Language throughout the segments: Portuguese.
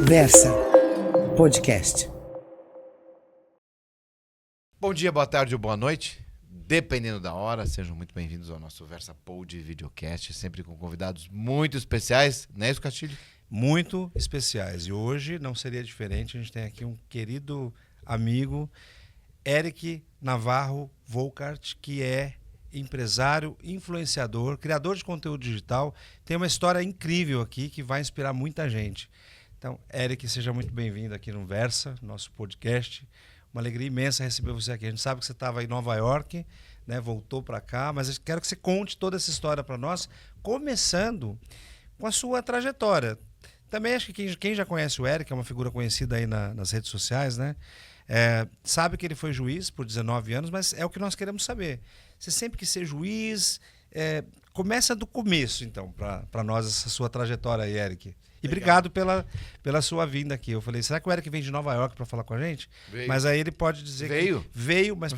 Versa Podcast. Bom dia, boa tarde ou boa noite, dependendo da hora. Sejam muito bem-vindos ao nosso Versa Pod Videocast, sempre com convidados muito especiais, não é isso, Castilho? Muito especiais. E hoje não seria diferente. A gente tem aqui um querido amigo, Eric Navarro Volkart, que é empresário, influenciador, criador de conteúdo digital. Tem uma história incrível aqui que vai inspirar muita gente. Então, Eric, seja muito bem-vindo aqui no Versa, nosso podcast. Uma alegria imensa receber você aqui. A gente sabe que você estava em Nova York, né? Voltou para cá, mas eu quero que você conte toda essa história para nós, começando com a sua trajetória. Também acho que quem já conhece o Eric, é uma figura conhecida aí nas redes sociais, né? Sabe que ele foi juiz por 19 anos, mas é o que nós queremos saber. Você sempre quis ser juiz. Começa do começo, então, para nós, essa sua trajetória aí, Eric. E obrigado pela sua vinda aqui. Eu falei, será que o Eric vem de Nova York para falar com a gente? Veio. Mas aí ele pode dizer que veio, mas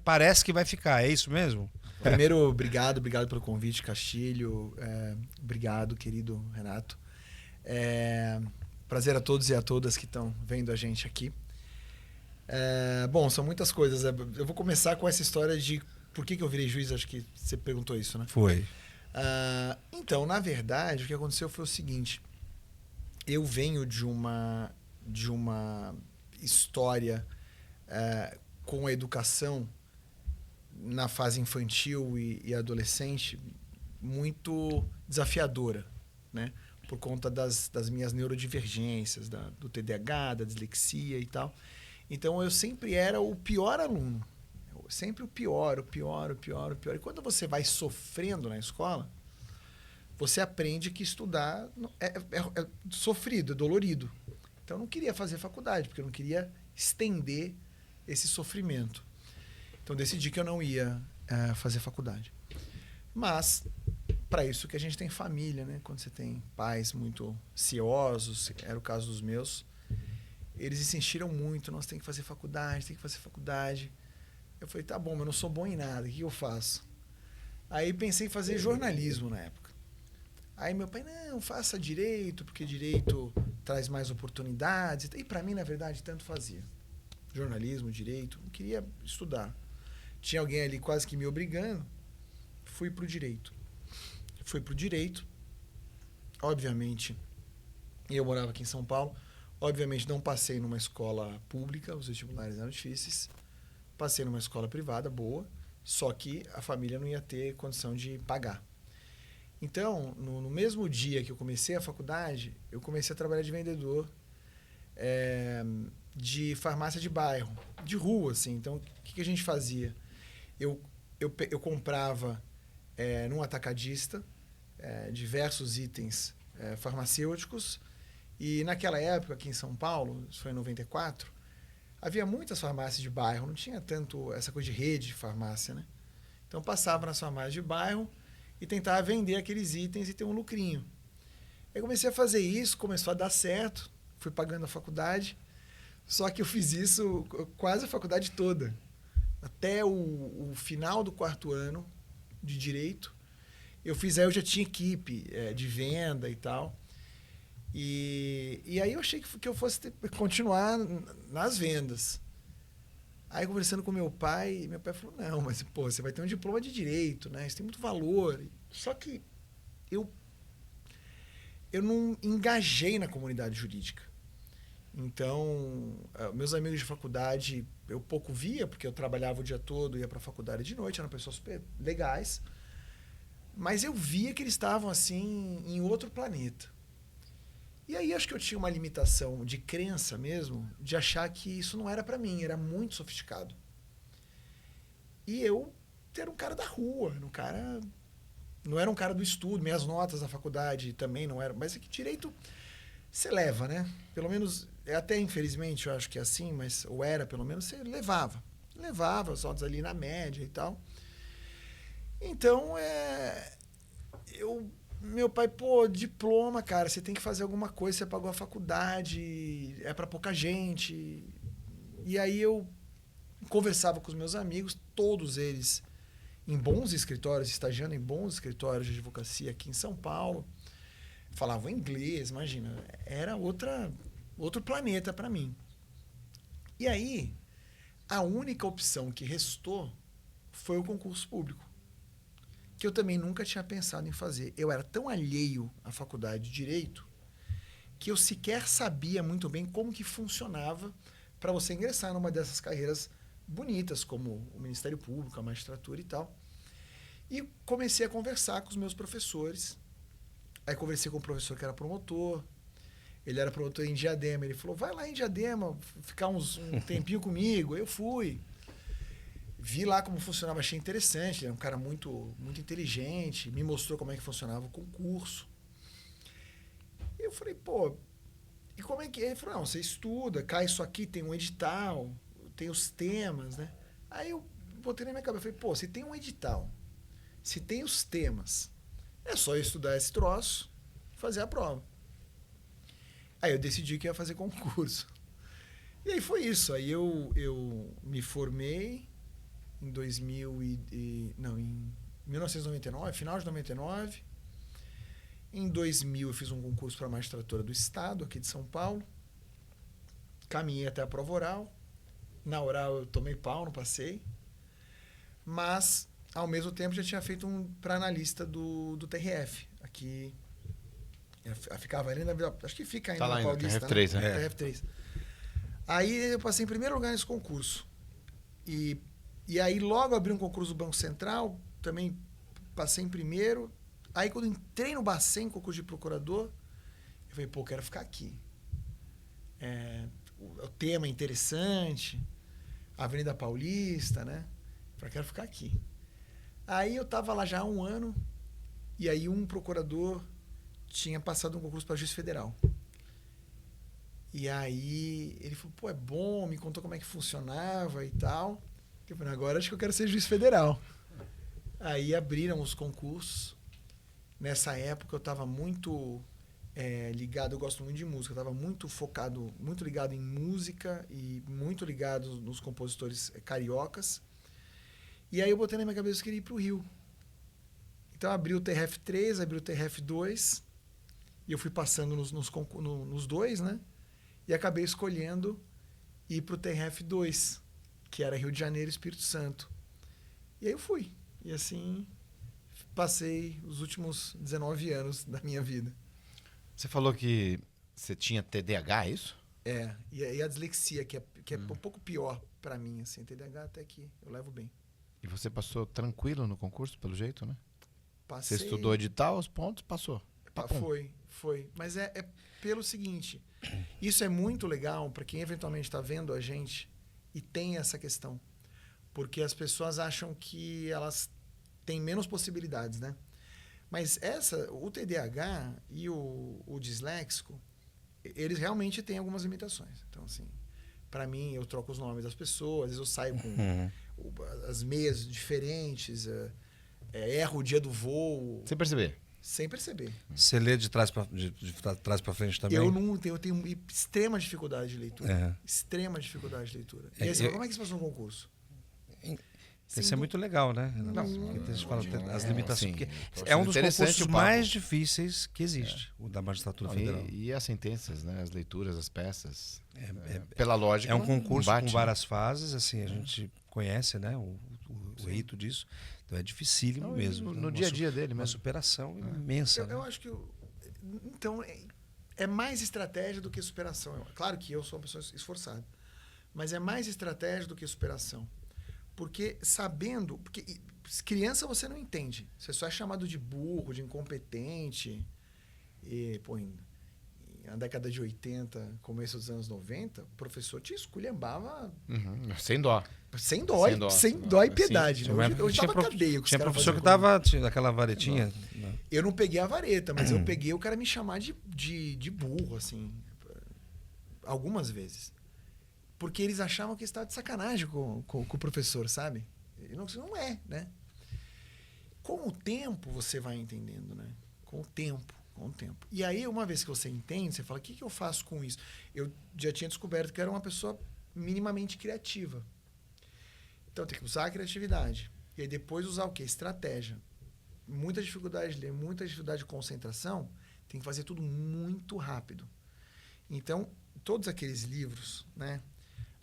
parece que vai ficar. É isso mesmo? Primeiro, obrigado pelo convite, Castilho. Obrigado, querido Renato. Prazer a todos e a todas que estão vendo a gente aqui. Bom, são muitas coisas. Eu vou começar com essa história de por que eu virei juiz. Acho que você perguntou isso, né? Foi. Então, na verdade, o que aconteceu foi o seguinte. Eu venho de uma história com a educação na fase infantil e adolescente muito desafiadora, né? Por conta das minhas neurodivergências, do TDAH, da dislexia e tal. Então, eu sempre era o pior aluno. Sempre o pior. E quando você vai sofrendo na escola, você aprende que estudar é sofrido, é dolorido. Então, eu não queria fazer faculdade, porque eu não queria estender esse sofrimento. Então, decidi que eu não ia fazer faculdade. Mas, para isso que a gente tem família, né? Quando você tem pais muito ciosos, era o caso dos meus, eles insistiram muito, nós temos que fazer faculdade. Eu falei, tá bom, mas eu não sou bom em nada, o que eu faço? Aí pensei em fazer jornalismo na época. Aí meu pai, não, faça direito, porque direito traz mais oportunidades. E para mim, na verdade, tanto fazia. Jornalismo, direito, não queria estudar. Tinha alguém ali quase que me obrigando, fui pro direito. Obviamente, eu morava aqui em São Paulo, obviamente não passei numa escola pública, os vestibulares eram difíceis. Passei numa escola privada, boa, só que a família não ia ter condição de pagar. Então, no mesmo dia que eu comecei a faculdade, eu comecei a trabalhar de vendedor de farmácia de bairro, de rua, assim. Então, o que a gente fazia? Eu comprava num atacadista diversos itens farmacêuticos e naquela época, aqui em São Paulo, isso foi em 94, havia muitas farmácias de bairro, não tinha tanto essa coisa de rede de farmácia, né? Então, passava nas farmácias de bairro e tentava vender aqueles itens e ter um lucrinho. Eu comecei a fazer isso, começou a dar certo, fui pagando a faculdade, só que eu fiz isso quase a faculdade toda. Até o final do 4º ano de Direito, eu já tinha equipe de venda e tal. E aí eu achei que eu fosse continuar nas vendas. Aí, conversando com meu pai falou, não, mas pô, você vai ter um diploma de direito, né? Isso tem muito valor. Só que eu não engajei na comunidade jurídica. Então, meus amigos de faculdade eu pouco via, porque eu trabalhava o dia todo, ia para a faculdade de noite, eram pessoas super legais. Mas eu via que eles estavam, assim, em outro planeta. E aí acho que eu tinha uma limitação de crença mesmo, de achar que isso não era para mim, era muito sofisticado. E eu era um cara da rua, não era um cara do estudo, minhas notas da faculdade também não eram, mas é que direito você leva, né? Pelo menos, até infelizmente eu acho que é assim, mas ou era pelo menos, você levava as notas ali na média e tal. Então, meu pai, pô, diploma, cara, você tem que fazer alguma coisa, você pagou a faculdade, é pra pouca gente. E aí eu conversava com os meus amigos, todos eles em bons escritórios, estagiando em bons escritórios de advocacia aqui em São Paulo. falavam inglês, imagina. Era outro planeta para mim. E aí, a única opção que restou foi o concurso público, que eu também nunca tinha pensado em fazer. Eu era tão alheio à faculdade de Direito que eu sequer sabia muito bem como que funcionava para você ingressar numa dessas carreiras bonitas, como o Ministério Público, a magistratura e tal. E comecei a conversar com os meus professores. Aí conversei com um professor que era promotor. Ele era promotor em Diadema. Ele falou, vai lá em Diadema, ficar um tempinho comigo. Eu fui. Vi lá como funcionava, achei interessante. Ele era um cara muito, muito inteligente. Me mostrou como é que funcionava o concurso. Eu falei, pô, e como é que é? Ele falou, não, você estuda, cai isso aqui, tem um edital, tem os temas, né? Aí eu botei na minha cabeça, falei, pô, se tem um edital, se tem os temas, é só eu estudar esse troço e fazer a prova. Aí eu decidi que ia fazer concurso. E aí foi isso. Aí eu me formei em em 1999, final de 99. Em 2000 eu fiz um concurso para a magistratura do Estado, aqui de São Paulo. Caminhei até a prova oral. Na oral eu tomei pau, não passei. Mas, ao mesmo tempo, já tinha feito um para analista do TRF. Aqui, ficava ali na Vila... Acho que fica ainda Tá lá na ainda, Paulista. TRF3, né? TRF3. Aí eu passei em primeiro lugar nesse concurso. E aí logo abri um concurso do Banco Central, também passei em primeiro. Aí quando entrei no Bacen, concurso de procurador, eu falei, pô, quero ficar aqui. O tema é interessante, Avenida Paulista, né? Eu falei, quero ficar aqui. Aí eu tava lá já há um ano, e aí um procurador tinha passado um concurso para juiz federal. E aí ele falou, pô, é bom, me contou como é que funcionava e tal. Eu falei, agora acho que eu quero ser juiz federal. Aí abriram os concursos. Nessa época eu estava muito ligado, eu gosto muito de música, eu estava muito focado, muito ligado em música e muito ligado nos compositores cariocas. E aí eu botei na minha cabeça que eu queria ir para o Rio. Então abri o TRF3, abri o TRF2 e eu fui passando nos dois, né? E acabei escolhendo ir para o TRF2, que era Rio de Janeiro e Espírito Santo. E aí eu fui. E assim passei os últimos 19 anos da minha vida. Você falou que você tinha TDAH, é isso? E a dislexia, que é um pouco pior para mim, assim. TDAH até que eu levo bem. E você passou tranquilo no concurso, pelo jeito, né? Passei, você estudou edital, os pontos, passou. Foi. Mas é pelo seguinte, isso é muito legal para quem eventualmente está vendo a gente e tem essa questão. Porque as pessoas acham que elas têm menos possibilidades, né? Mas o TDAH e o disléxico, eles realmente têm algumas limitações. Então, assim, para mim, eu troco os nomes das pessoas, às vezes eu saio com as meias diferentes, erro o dia do voo. Sem perceber? Sem perceber. Você lê de trás para frente também? Eu tenho extrema dificuldade de leitura. Extrema dificuldade de leitura. E aí você fala, como é que você faz um concurso? Isso é muito legal, né? Não, a gente fala as limitações. Sim, porque é um dos concursos o papo. mais difíceis que existe, o da magistratura federal. E as sentenças, né? As leituras, as peças. Pela lógica. É um concurso bate, com várias fases, assim, a gente conhece, né, o rito disso. Então é dificílimo mesmo. No dia a dia dele uma mesmo. superação imensa. Eu acho que então é mais estratégia do que superação. Claro que eu sou uma pessoa esforçada, mas é mais estratégia do que superação. Porque porque criança você não entende. Você só é chamado de burro, de incompetente. E, pô, na década de 80, começo dos anos 90, o professor te esculhambava Sem dó. sem dó e piedade. Sim, Né? Hoje tava cadeia. Tinha professor que dava aquela varetinha. Eu não peguei a vareta, mas eu peguei o cara me chamar de burro, assim, algumas vezes. Porque eles achavam que estava de sacanagem com o professor, sabe? E não é, né? Com o tempo, você vai entendendo, né? Com o tempo. E aí, uma vez que você entende, você fala, o que eu faço com isso? Eu já tinha descoberto que eu era uma pessoa minimamente criativa. Então, tem que usar a criatividade. E aí, depois usar o quê? Estratégia. Muita dificuldade de ler, muita dificuldade de concentração. Tem que fazer tudo muito rápido. Então, todos aqueles livros, né?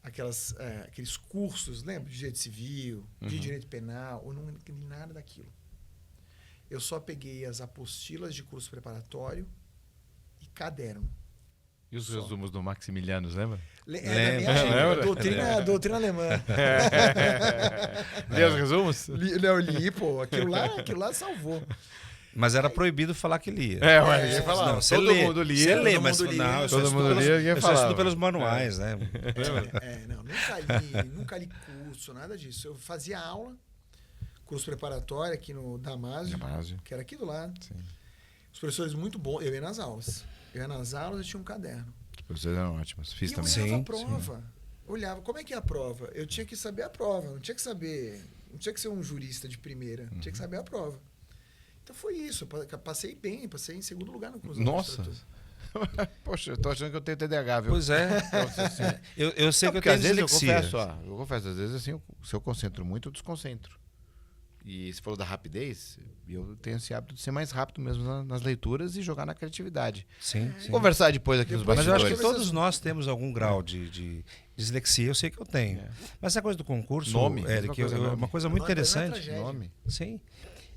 Aqueles cursos, lembra? De direito civil, de direito penal, eu não entendi nada daquilo. Eu só peguei as apostilas de curso preparatório e caderno. E os resumos do Maximiliano, lembra? Lembra? Doutrina alemã. Lê os resumos? Não, li, pô. Aquilo lá salvou. Mas era proibido falar que lia. Mas ninguém falava. Não, você Todo lê. mundo lia. Você lê, todo mas mundo lia. não, eu só Todo estudo mundo pelos- lia, ninguém eu só falava. estudo pelos manuais, né? Não, nunca li curso, nada disso. Eu fazia aula, curso preparatório aqui no Damásio, Damásio. que era aqui do lado. Sim. Os professores muito bons. Eu ia nas aulas. Eu tinha um caderno. Os professores eram ótimos. Fiz E eu também. olhava Sim, a prova. Olhava, como é que é a prova? Eu tinha que saber a prova. Não tinha que ser um jurista de primeira. Tinha que saber a prova. Então foi isso. Eu passei bem, passei em segundo lugar no curso. Nossa. Poxa, eu tô achando que eu tenho TDAH, viu? Pois é. Nossa, assim. Eu sei que eu Porque tenho às vezes dislexia. eu confesso, às vezes assim, se eu concentro muito, eu desconcentro. E você falou da rapidez, eu tenho esse hábito de ser mais rápido mesmo nas leituras e jogar na criatividade. Sim, sim. Conversar depois aqui nos Depois- Mas eu bastidores. acho que todos nós temos algum grau de dislexia, eu sei que eu tenho. É. Mas essa coisa do concurso, Nome, Eric, mesma coisa, é nome. uma coisa muito Nome, interessante. tragédia. Nome. Sim.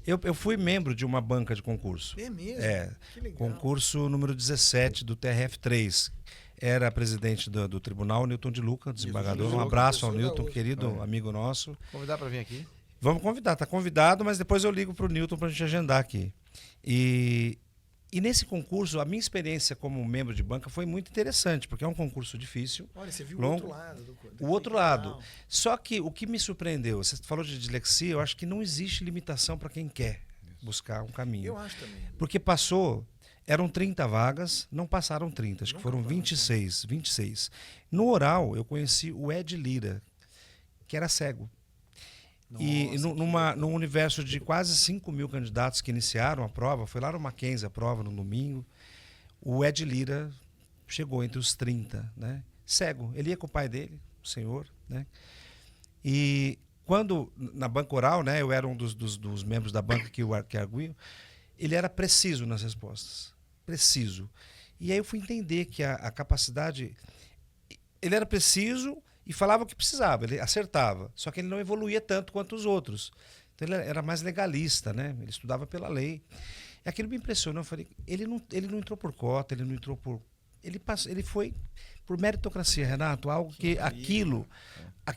Eu fui membro de uma banca de concurso. É mesmo? É, Que legal. concurso número 17 do TRF3. Era presidente do tribunal, Newton de Luca, desembargador. de Um Luca, abraço ao professor da Newton, USP. querido amigo nosso. Convidar para vir aqui? Vamos convidar, tá convidado, mas depois eu ligo para o Newton para a gente agendar aqui. E nesse concurso, a minha experiência como membro de banca foi muito interessante, porque é um concurso difícil. Olha, você viu o Longo. outro lado. O outro lado. Só que o que me surpreendeu, você falou de dislexia, eu acho que não existe limitação para quem quer buscar um caminho. Eu acho também. Porque eram 30 vagas, não passaram 30, acho que foram 26. No oral, eu conheci o Ed Lira, que era cego. E num universo de quase 5 mil candidatos que iniciaram a prova, foi lá no Mackenzie a prova, no domingo, o Ed Lira chegou entre os 30, né? Cego. Ele ia com o pai dele, o senhor, né? E quando, na banca oral, né, eu era um dos membros da banca que arguiam, ele era preciso nas respostas. Preciso. E aí eu fui entender que a capacidade... Ele era preciso e falava o que precisava, ele acertava. Só que ele não evoluía tanto quanto os outros. Então ele era mais legalista, né? Ele estudava pela lei. E aquilo me impressionou. Eu falei, ele não entrou por cota, ele não entrou por... Ele foi por meritocracia, Renato, algo que aquilo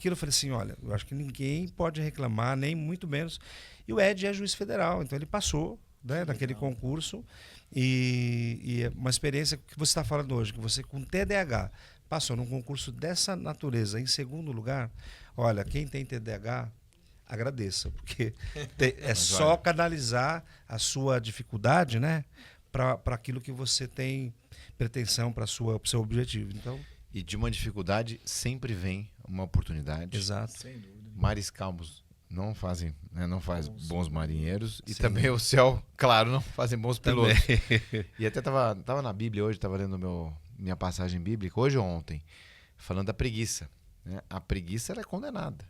eu falei assim, olha, eu acho que ninguém pode reclamar, nem muito menos. E o Ed é juiz federal, então ele passou, né, naquele concurso e é uma experiência que você está falando hoje, que você com TDAH passou num concurso dessa natureza em segundo lugar. Olha, quem tem TDAH, agradeça, porque é só canalizar a sua dificuldade, né, para aquilo que você tem pretensão, para o seu objetivo. Então, E de uma dificuldade sempre vem uma oportunidade. exato. Sem dúvida. Mares calmos não fazem, né, não faz bons marinheiros. E Sim. também o céu, claro, não fazem bons pilotos. Também. E até tava na Bíblia hoje, tava lendo minha passagem bíblica, hoje ou ontem, falando da preguiça. Né? A preguiça ela é condenada.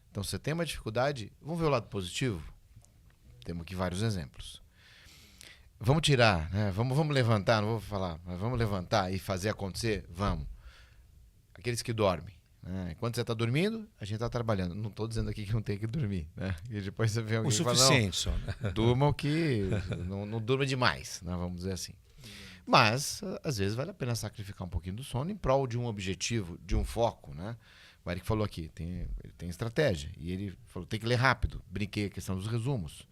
Então, você tem uma dificuldade, vamos ver o lado positivo? Temos aqui vários exemplos. Vamos tirar, né? Vamos levantar, não vou falar, mas vamos levantar e fazer acontecer? Vamos. Aqueles que dormem. Né? Enquanto você está dormindo, a gente está trabalhando. Não estou dizendo aqui que não tem que dormir. Né? E depois você vê alguém O que fala, suficiente só. Né? não, durma o que... não durma demais, né? Vamos dizer assim. Mas, às vezes, vale a pena sacrificar um pouquinho do sono em prol de um objetivo, de um foco, né? O Eric falou aqui, ele tem estratégia. E ele falou, tem que ler rápido. Brinquei a questão dos resumos.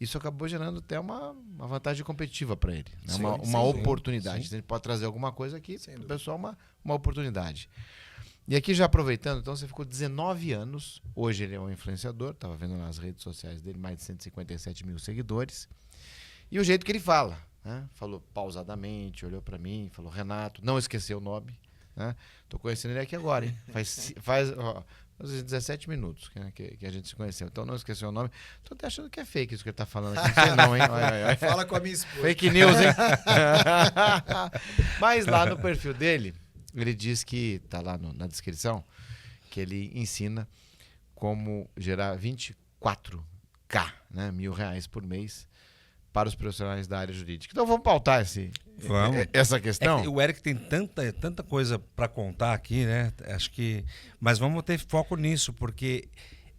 Isso acabou gerando até uma vantagem competitiva para ele. Né? Sim, uma sim, oportunidade. sim. Ele pode trazer alguma coisa aqui Sem para o dúvida. pessoal, uma oportunidade. E aqui, já aproveitando, então você ficou 19 anos. Hoje ele é um influenciador. Estava vendo nas redes sociais dele, mais de 157 mil seguidores. E o jeito que ele fala. Né? Falou pausadamente, olhou para mim, falou, Renato, não esqueceu o nome. Né? Tô conhecendo ele aqui agora, hein? Faz 17 minutos que a gente se conheceu. Então não esqueceu o nome. Tô até achando que é fake isso que ele tá falando aqui. Não sei não, hein? Olha. Fala com a minha esposa. Fake news, hein? Mas lá no perfil dele, ele diz que, tá lá na descrição, que ele ensina como gerar 24K, né, R$1.000 por mês, para os profissionais da área jurídica. Então vamos pautar essa questão? O Eric tem tanta coisa para contar aqui, né? Acho que, mas vamos ter foco nisso, porque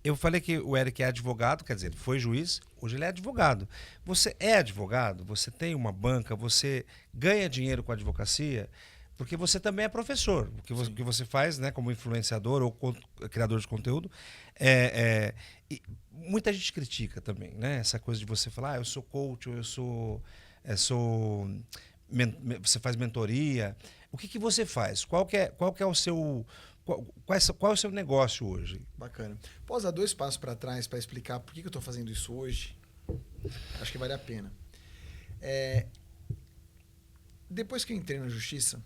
eu falei que o Eric é advogado, quer dizer, ele foi juiz, hoje ele é advogado. Você é advogado, você tem uma banca, você ganha dinheiro com a advocacia, porque você também é professor. O que você faz, né, como influenciador ou criador de conteúdo, e muita gente critica também, né? Essa coisa de você falar, eu sou coach, ou você faz mentoria. O que você faz? Qual que é o seu... Qual é o seu negócio hoje? Bacana. Posso dar 2 passos para trás para explicar por que eu estou fazendo isso hoje? Acho que vale a pena. Depois que eu entrei na justiça,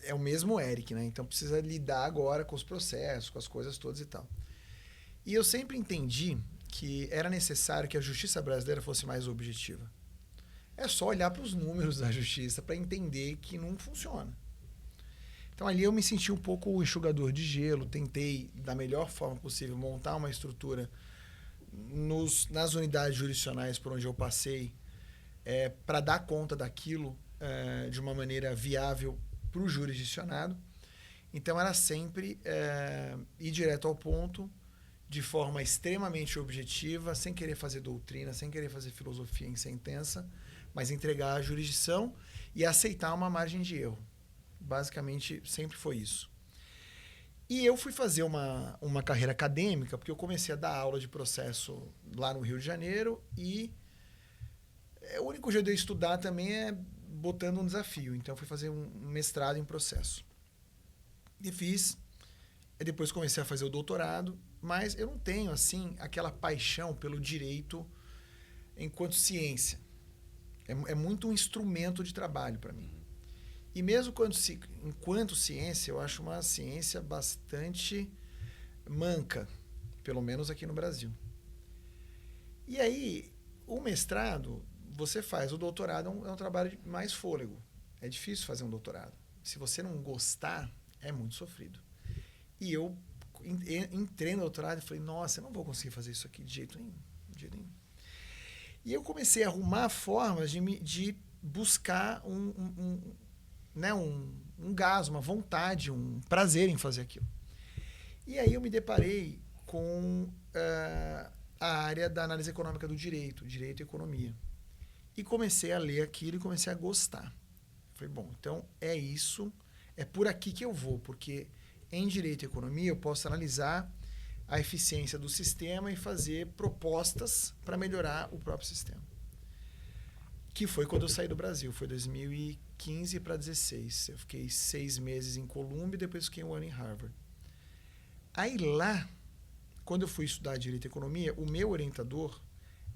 é o mesmo Eric, né? Então precisa lidar agora com os processos, com as coisas todas e tal. E eu sempre entendi que era necessário que a justiça brasileira fosse mais objetiva. É só olhar para os números da justiça para entender que não funciona. Então ali eu me senti um pouco o enxugador de gelo, tentei da melhor forma possível montar uma estrutura nas unidades jurisdicionais por onde eu passei para dar conta daquilo de uma maneira viável para o jurisdicionado. Então era sempre ir direto ao ponto, de forma extremamente objetiva, sem querer fazer doutrina, sem querer fazer filosofia em sentença, mas entregar a jurisdição e aceitar uma margem de erro. Basicamente, sempre foi isso. E eu fui fazer uma carreira acadêmica, porque eu comecei a dar aula de processo lá no Rio de Janeiro e o único jeito de eu estudar também é botando um desafio. Então, eu fui fazer um mestrado em processo. E fiz. E depois comecei a fazer o doutorado, mas eu não tenho, assim, aquela paixão pelo direito enquanto ciência. É muito um instrumento de trabalho para mim. E mesmo enquanto ciência, eu acho uma ciência bastante manca, pelo menos aqui no Brasil. E aí, o mestrado, você faz. O doutorado é um trabalho de mais fôlego. É difícil fazer um doutorado. Se você não gostar, é muito sofrido. E eu entrei no doutorado e falei, nossa, eu não vou conseguir fazer isso aqui de jeito nenhum. E eu comecei a arrumar formas de buscar um gás, uma vontade, um prazer em fazer aquilo. E aí eu me deparei com a área da análise econômica do direito e economia. E comecei a ler aquilo e comecei a gostar. Falei, bom, então é isso, é por aqui que eu vou, porque em direito e economia eu posso analisar a eficiência do sistema e fazer propostas para melhorar o próprio sistema. Que foi quando eu saí do Brasil, foi 2015 para 2016. Eu fiquei 6 meses em Colômbia e depois fiquei 1 ano em Harvard. Aí lá, quando eu fui estudar Direito e Economia, o meu orientador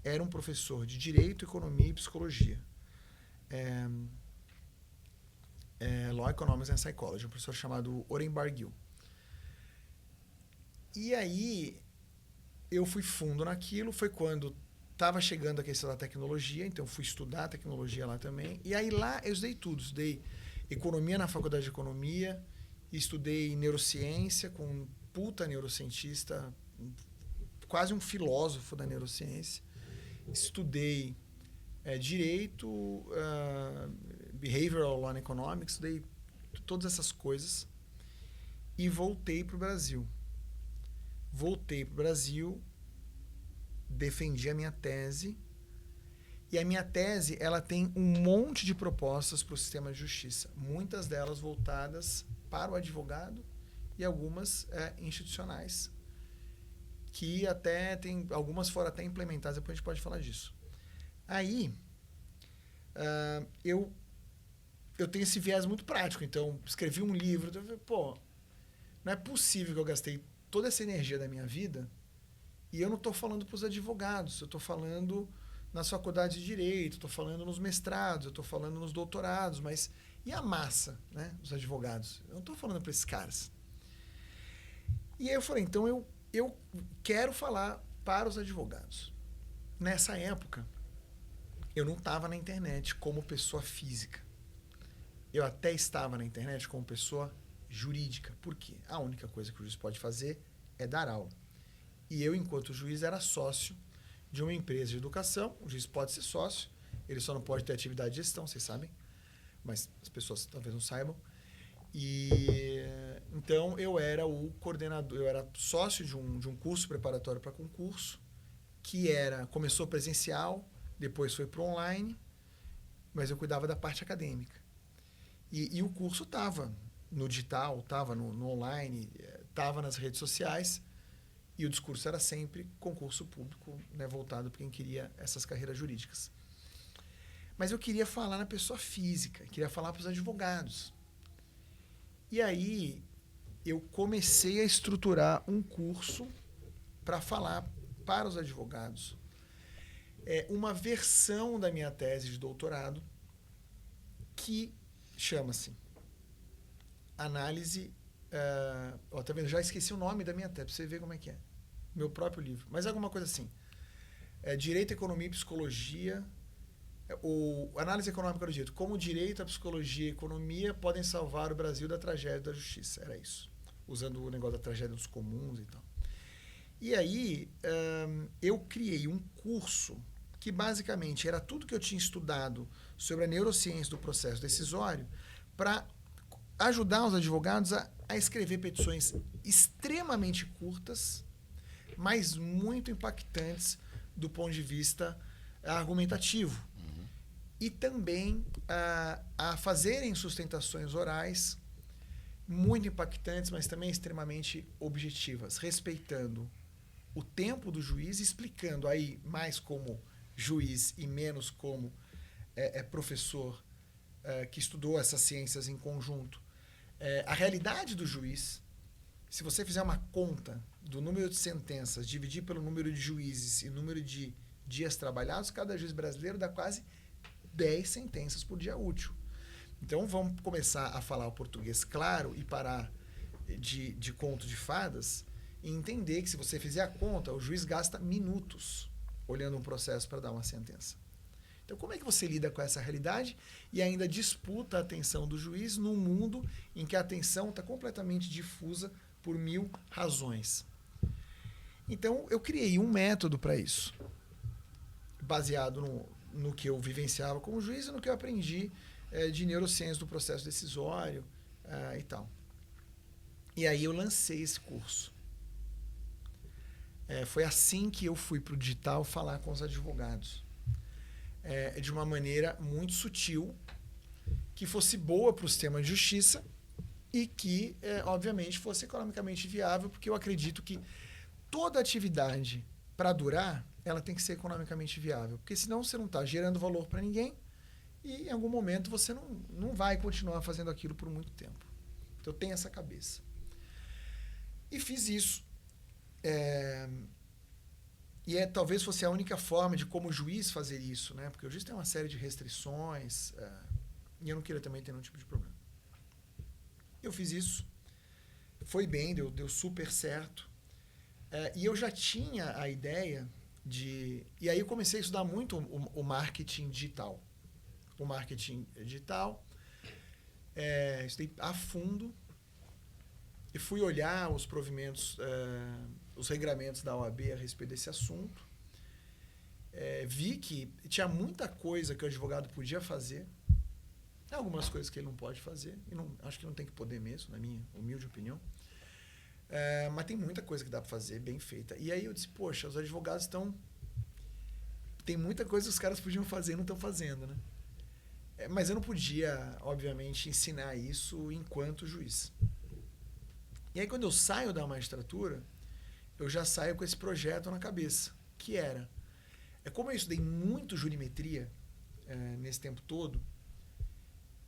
era um professor de Direito, Economia e Psicologia. Law, Economics and Psychology, um professor chamado Oren Barguil. E aí, eu fui fundo naquilo, foi quando estava chegando a questão da tecnologia, então fui estudar tecnologia lá também. E aí lá eu estudei tudo. Estudei economia na faculdade de economia, estudei neurociência com um puta neurocientista, quase um filósofo da neurociência. Estudei direito, behavioral law and economics, estudei todas essas coisas e voltei para o Brasil. Defendi a minha tese, e a minha tese ela tem um monte de propostas para o sistema de justiça, muitas delas voltadas para o advogado e algumas institucionais, que até tem, algumas foram até implementadas, depois a gente pode falar disso. Aí, eu tenho esse viés muito prático, então escrevi um livro, então eu falei, não é possível que eu gastei toda essa energia da minha vida e eu não estou falando para os advogados, eu estou falando nas faculdades de Direito, estou falando nos mestrados, eu estou falando nos doutorados, mas e a massa, né, os advogados? Eu não estou falando para esses caras. E aí eu falei, então eu quero falar para os advogados. Nessa época, eu não estava na internet como pessoa física. Eu até estava na internet como pessoa jurídica. Por quê? A única coisa que o juiz pode fazer é dar aula. E eu, enquanto juiz, era sócio de uma empresa de educação. O juiz pode ser sócio, ele só não pode ter atividade de gestão, vocês sabem, mas as pessoas talvez não saibam. E então eu era o coordenador, eu era sócio de um curso preparatório para concurso, que começou presencial, depois foi para online, mas eu cuidava da parte acadêmica. E o curso estava no digital, estava no online, estava nas redes sociais, e o discurso era sempre concurso público, né, voltado para quem queria essas carreiras jurídicas. Mas eu queria falar na pessoa física, queria falar para os advogados. E aí eu comecei a estruturar um curso para falar para os advogados. Uma versão da minha tese de doutorado que chama-se Análise... tá vendo? Já esqueci o nome da minha tese, para você ver como é que é. Meu próprio livro. Mas alguma coisa assim. Direito, Economia e Psicologia... ou Análise Econômica do Direito. Como o direito, a psicologia e a economia podem salvar o Brasil da tragédia da justiça. Era isso. Usando o negócio da tragédia dos comuns e tal. E aí, eu criei um curso que basicamente era tudo que eu tinha estudado sobre a neurociência do processo decisório para ajudar os advogados a escrever petições extremamente curtas, mas muito impactantes do ponto de vista argumentativo. E também a fazerem sustentações orais muito impactantes, mas também extremamente objetivas, respeitando o tempo do juiz, explicando aí mais como juiz e menos como professor que estudou essas ciências em conjunto. A realidade do juiz, se você fizer uma conta do número de sentenças, dividir pelo número de juízes e número de dias trabalhados, cada juiz brasileiro dá quase 10 sentenças por dia útil. Então, vamos começar a falar o português claro e parar de conto de fadas e entender que, se você fizer a conta, o juiz gasta minutos olhando um processo para dar uma sentença. Então, como é que você lida com essa realidade e ainda disputa a atenção do juiz num mundo em que a atenção está completamente difusa por 1000 razões? Então, eu criei um método para isso, baseado no que eu vivenciava como juiz e no que eu aprendi de neurociência do processo decisório e tal. E aí eu lancei esse curso. Foi assim que eu fui para o digital falar com os advogados. De uma maneira muito sutil, que fosse boa para o sistema de justiça e que, obviamente, fosse economicamente viável, porque eu acredito que toda atividade, para durar, ela tem que ser economicamente viável, porque senão você não está gerando valor para ninguém e em algum momento você não vai continuar fazendo aquilo por muito tempo. Então eu tenho essa cabeça. E fiz isso. E talvez fosse a única forma de como juiz fazer isso, né? Porque o juiz tem uma série de restrições e eu não queria também ter nenhum tipo de problema. Eu fiz isso, foi bem, deu super certo. E eu já tinha a ideia e aí eu comecei a estudar muito o marketing digital. O marketing digital, estudei a fundo e fui olhar os provimentos, os regramentos da OAB a respeito desse assunto. Vi que tinha muita coisa que o advogado podia fazer, algumas coisas que ele não pode fazer, e acho que não tem que poder mesmo, na minha humilde opinião. Mas tem muita coisa que dá para fazer bem feita. E aí eu disse, poxa, os advogados tem muita coisa que os caras podiam fazer e não estão fazendo, né? Mas eu não podia, obviamente, ensinar isso enquanto juiz. E aí, quando eu saio da magistratura, eu já saio com esse projeto na cabeça, que era... como eu estudei muito jurimetria nesse tempo todo,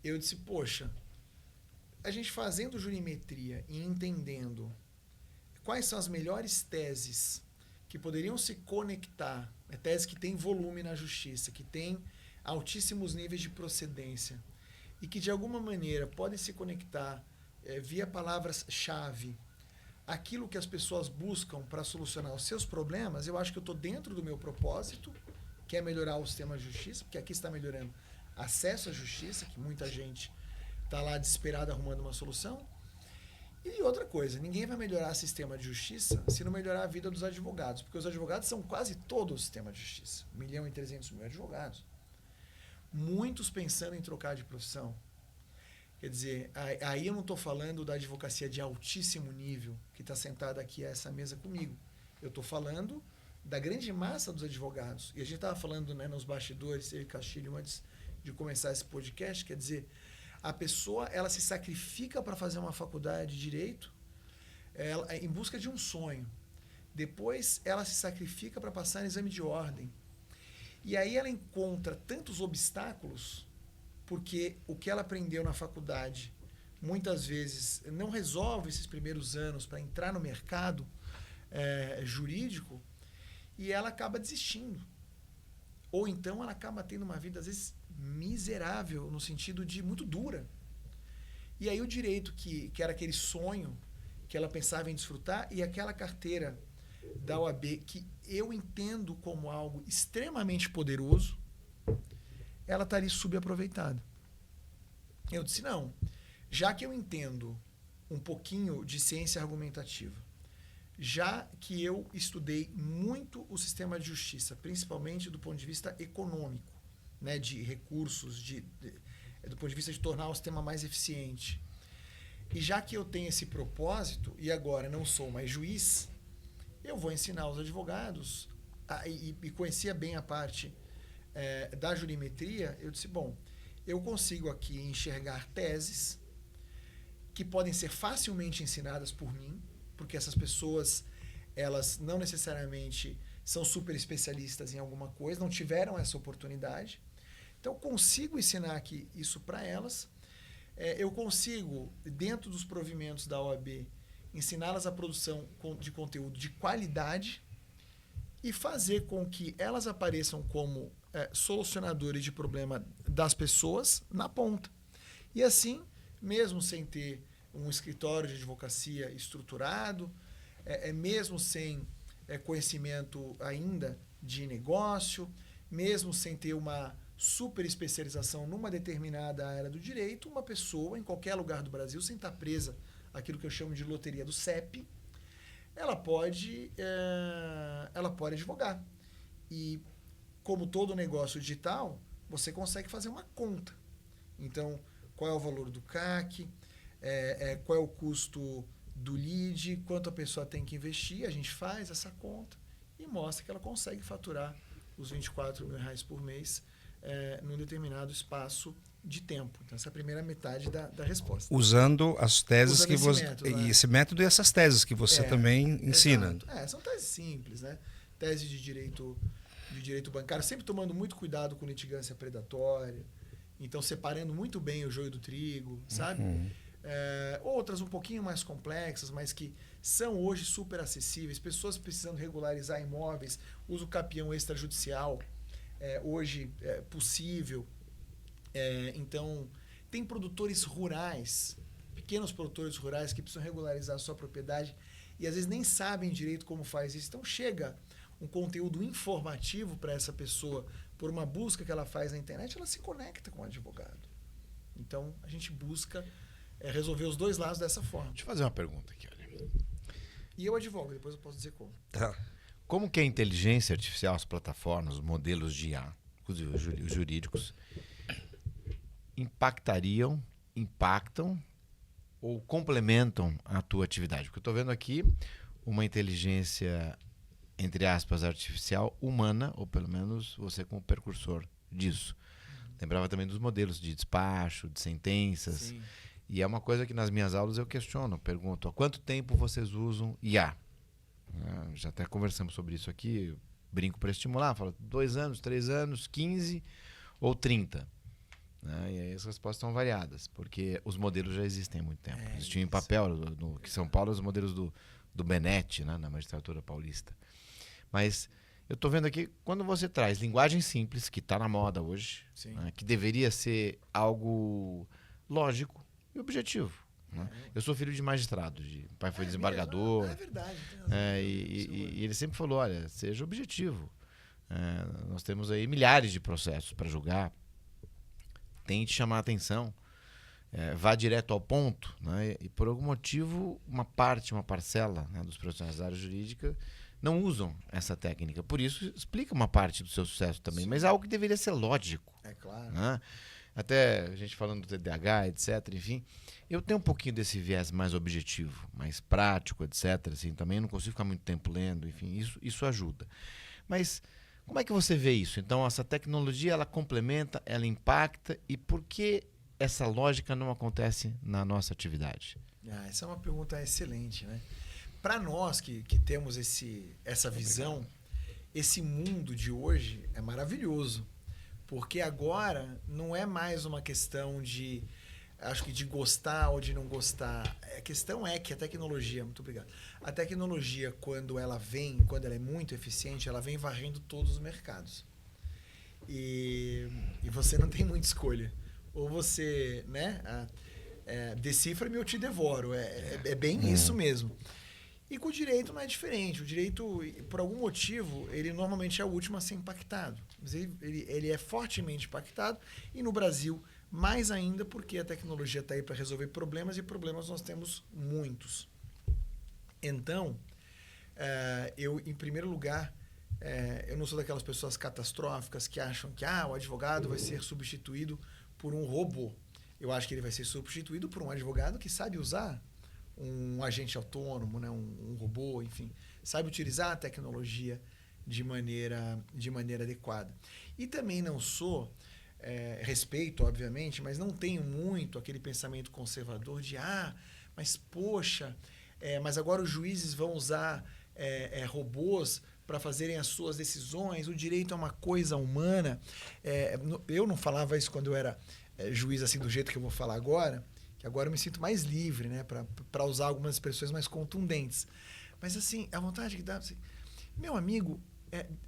eu disse, poxa, a gente fazendo jurimetria e entendendo quais são as melhores teses que poderiam se conectar, teses que têm volume na justiça, que têm altíssimos níveis de procedência e que, de alguma maneira, podem se conectar via palavras-chave aquilo que as pessoas buscam para solucionar os seus problemas. Eu acho que eu estou dentro do meu propósito, que é melhorar o sistema de justiça, porque aqui está melhorando acesso à justiça, que muita gente está lá desesperada arrumando uma solução. E outra coisa, ninguém vai melhorar o sistema de justiça se não melhorar a vida dos advogados, porque os advogados são quase todo o sistema de justiça. 1.300.000 advogados. Muitos pensando em trocar de profissão. Quer dizer, aí eu não estou falando da advocacia de altíssimo nível, que está sentada aqui a essa mesa comigo. Eu estou falando da grande massa dos advogados. E a gente estava falando, né, nos bastidores, eu e Castilho, antes de começar esse podcast, quer dizer, a pessoa ela se sacrifica para fazer uma faculdade de direito em busca de um sonho. Depois ela se sacrifica para passar no exame de ordem. E aí ela encontra tantos obstáculos, porque o que ela aprendeu na faculdade muitas vezes não resolve esses primeiros anos para entrar no mercado jurídico, e ela acaba desistindo. Ou então ela acaba tendo uma vida, às vezes, miserável, no sentido de muito dura. E aí o direito, que era aquele sonho que ela pensava em desfrutar, e aquela carteira da OAB, que eu entendo como algo extremamente poderoso, ela está ali subaproveitada. Eu disse, não, já que eu entendo um pouquinho de ciência argumentativa, já que eu estudei muito o sistema de justiça, principalmente do ponto de vista econômico, né, de recursos, do ponto de vista de tornar o sistema mais eficiente, e já que eu tenho esse propósito, e agora não sou mais juiz, eu vou ensinar os advogados, e conhecia bem a parte da jurimetria, eu disse, bom, eu consigo aqui enxergar teses que podem ser facilmente ensinadas por mim, porque essas pessoas, elas não necessariamente são super especialistas em alguma coisa, não tiveram essa oportunidade. Então, eu consigo ensinar aqui isso para elas. Eu consigo, dentro dos provimentos da OAB, ensiná-las a produção de conteúdo de qualidade e fazer com que elas apareçam como solucionadores de problema das pessoas na ponta. E assim, mesmo sem ter um escritório de advocacia estruturado, mesmo sem conhecimento ainda de negócio, mesmo sem ter uma super especialização numa determinada área do direito, uma pessoa em qualquer lugar do Brasil, sem estar presa àquilo que eu chamo de loteria do CEP, ela pode advogar. E como todo negócio digital, você consegue fazer uma conta. Então, qual é o valor do CAC, qual é o custo do lead, quanto a pessoa tem que investir, a gente faz essa conta e mostra que ela consegue faturar os R$24.000 por mês num determinado espaço de tempo. Então, essa é a primeira metade da resposta. Usando as teses Usando que esse você... método, esse método e essas teses que você também ensina. São teses simples, né? Tese de direito bancário, sempre tomando muito cuidado com litigância predatória, então separando muito bem o joio do trigo, sabe? Outras um pouquinho mais complexas, mas que são hoje super acessíveis, pessoas precisando regularizar imóveis, uso capião extrajudicial, hoje é possível. Então, tem produtores rurais, pequenos produtores rurais que precisam regularizar a sua propriedade e às vezes nem sabem direito como faz isso. Então, chega um conteúdo informativo para essa pessoa, por uma busca que ela faz na internet, ela se conecta com o advogado. Então, a gente busca resolver os dois lados dessa forma. Deixa eu fazer uma pergunta aqui, olha. E eu advogo, depois eu posso dizer como. Tá. Como que a inteligência artificial, as plataformas, os modelos de IA, inclusive os jurídicos, impactam ou complementam a tua atividade? Porque eu estou vendo aqui uma inteligência, entre aspas, artificial humana, ou pelo menos você como precursor disso. Lembrava também dos modelos de despacho, de sentenças. Sim. E é uma coisa que nas minhas aulas eu questiono, pergunto, há quanto tempo vocês usam IA? Já até conversamos sobre isso aqui, brinco para estimular, falo 2 anos, 3 anos, 15 ou 30. E aí as respostas são variadas, porque os modelos já existem há muito tempo. Existiam em papel, no São Paulo, os modelos do Benetti, né, na magistratura paulista. Mas eu estou vendo aqui, quando você traz linguagem simples, que está na moda hoje, né, que deveria ser algo lógico e objetivo. Né? Eu sou filho de magistrado, o pai foi desembargador. É verdade. E ele sempre falou, olha, seja objetivo. Nós temos aí milhares de processos para julgar. Tente chamar a atenção. vá direto ao ponto, né? E por algum motivo, uma parcela, né, dos profissionais da área jurídica não usam essa técnica. Por isso, explica uma parte do seu sucesso também, mas é algo que deveria ser lógico. É claro. Né? Até a gente falando do TDAH, etc. Enfim, eu tenho um pouquinho desse viés mais objetivo, mais prático, etc. Assim, também não consigo ficar muito tempo lendo, enfim, isso ajuda. Mas como é que você vê isso? Então, essa tecnologia, ela complementa, ela impacta, e por que essa lógica não acontece na nossa atividade? Essa é uma pergunta excelente, né? Para nós que temos essa visão, esse mundo de hoje é maravilhoso. Porque agora não é mais uma questão de gostar ou de não gostar. A questão é que a tecnologia, muito obrigado. A tecnologia, quando ela é muito eficiente, ela vem varrendo todos os mercados. E você não tem muita escolha. Ou você, né, decifra-me ou te devoro. É bem isso mesmo. E com o direito não é diferente. O direito, por algum motivo, ele normalmente é o último a ser impactado. Mas ele é fortemente impactado, e no Brasil, mais ainda, porque a tecnologia está aí para resolver problemas, e problemas nós temos muitos. Então, eu, em primeiro lugar, eu não sou daquelas pessoas catastróficas que acham que o advogado vai ser substituído por um robô. Eu acho que ele vai ser substituído por um advogado que sabe usar um agente autônomo, né, um robô, enfim, sabe utilizar a tecnologia de maneira adequada. E também não sou, respeito, obviamente, mas não tenho muito aquele pensamento conservador de mas poxa, mas agora os juízes vão usar robôs para fazerem as suas decisões, o direito é uma coisa humana. Eu não falava isso quando eu era juiz assim do jeito que eu vou falar agora, que agora eu me sinto mais livre, né, para usar algumas expressões mais contundentes. Mas assim, a vontade que dá... Assim, meu amigo,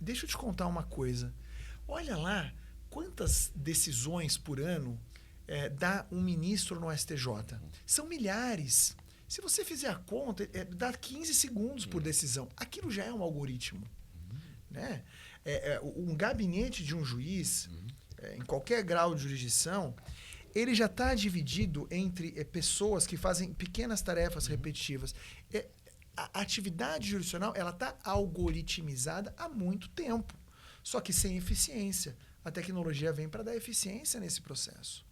deixa eu te contar uma coisa. Olha lá quantas decisões por ano dá um ministro no STJ. São milhares. Se você fizer a conta, dá 15 segundos por decisão. Aquilo já é um algoritmo. Né? Um gabinete de um juiz, em qualquer grau de jurisdição, ele já está dividido entre pessoas que fazem pequenas tarefas repetitivas. A atividade jurisdicional está algoritmizada há muito tempo, só que sem eficiência. A tecnologia vem para dar eficiência nesse processo.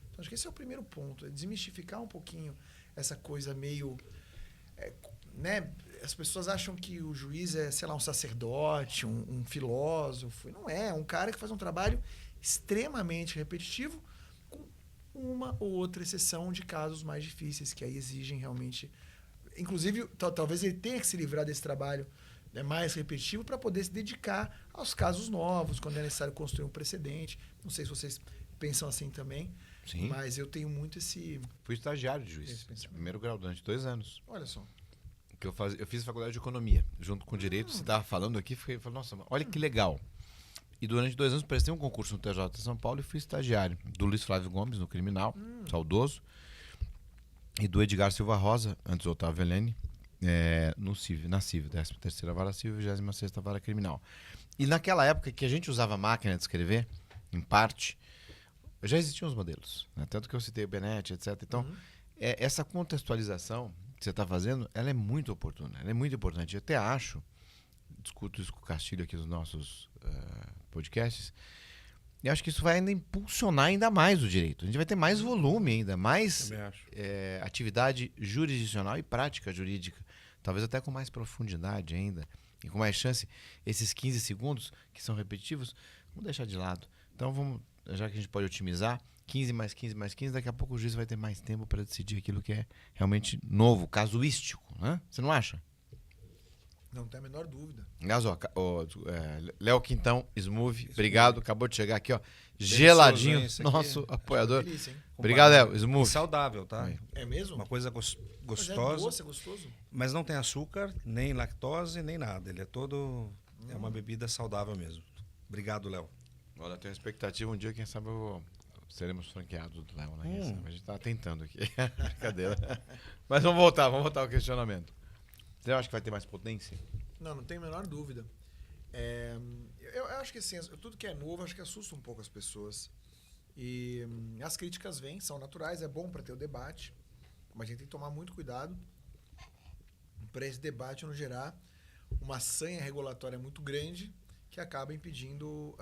Então, acho que esse é o primeiro ponto, é desmistificar um pouquinho essa coisa meio... né? As pessoas acham que o juiz é, sei lá, um sacerdote, um filósofo. Não é um cara que faz um trabalho extremamente repetitivo, com uma ou outra exceção de casos mais difíceis, que aí exigem realmente... Inclusive, talvez ele tenha que se livrar desse trabalho mais repetitivo para poder se dedicar aos casos novos, quando é necessário construir um precedente. Não sei se vocês pensam assim também. Sim. Mas eu tenho muito esse... Fui estagiário de juiz, primeiro grau, durante 2 anos. Olha só. Que eu fiz faculdade de economia, junto com direito. Você estava falando aqui, falei, nossa, olha que legal. E durante 2 anos prestei um concurso no TJ de São Paulo e fui estagiário do Luiz Flávio Gomes, no criminal, saudoso, e do Edgar Silva Rosa, antes do Otávio Helene, na CIV, 13ª Vara Civil e 26ª Vara Criminal. E naquela época que a gente usava máquina de escrever, em parte, já existiam os modelos, né? Tanto que eu citei o Benet, etc. Então, essa contextualização que você está fazendo, ela é muito oportuna, ela é muito importante. Eu até acho, discuto isso com o Castilho aqui nos nossos podcasts, e acho que isso vai ainda impulsionar ainda mais o direito. A gente vai ter mais volume ainda, mais atividade jurisdicional e prática jurídica, talvez até com mais profundidade ainda, e com mais chance. Esses 15 segundos, que são repetitivos, vamos deixar de lado. Então, já que a gente pode otimizar, 15 mais 15 mais 15, daqui a pouco o juiz vai ter mais tempo para decidir aquilo que é realmente novo, casuístico, né? Você não acha? Não tem a menor dúvida. Aliás, Léo Quintão, Smooth, obrigado. Acabou de chegar aqui, ó. Geladinho, nosso apoiador. Delícia, hein? Obrigado, Léo. Smooth. Saudável, tá? É mesmo? Uma coisa Mas gostosa. é doce, é gostoso. Mas não tem açúcar, nem lactose, nem nada. Ele é todo... É uma bebida saudável mesmo. Obrigado, Léo. Olha, tenho a expectativa um dia, quem sabe seremos franqueados do Léo, né? A gente tá tentando aqui. Brincadeira. Mas vamos voltar ao questionamento. Você acha que vai ter mais potência? Não tenho a menor dúvida. Eu acho que assim, tudo que é novo, acho que assusta um pouco as pessoas. E as críticas vêm, são naturais, é bom para ter o debate, mas a gente tem que tomar muito cuidado para esse debate não gerar uma sanha regulatória muito grande que acaba impedindo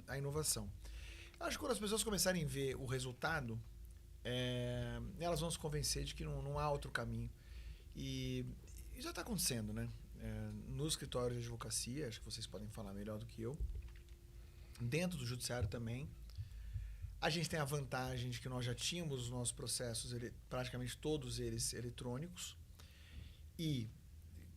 a inovação. Acho que quando as pessoas começarem a ver o resultado, elas vão se convencer de que não há outro caminho. E já está acontecendo, né? No escritório de advocacia, acho que vocês podem falar melhor do que eu, dentro do judiciário também, a gente tem a vantagem de que nós já tínhamos os nossos processos, praticamente todos eles eletrônicos, e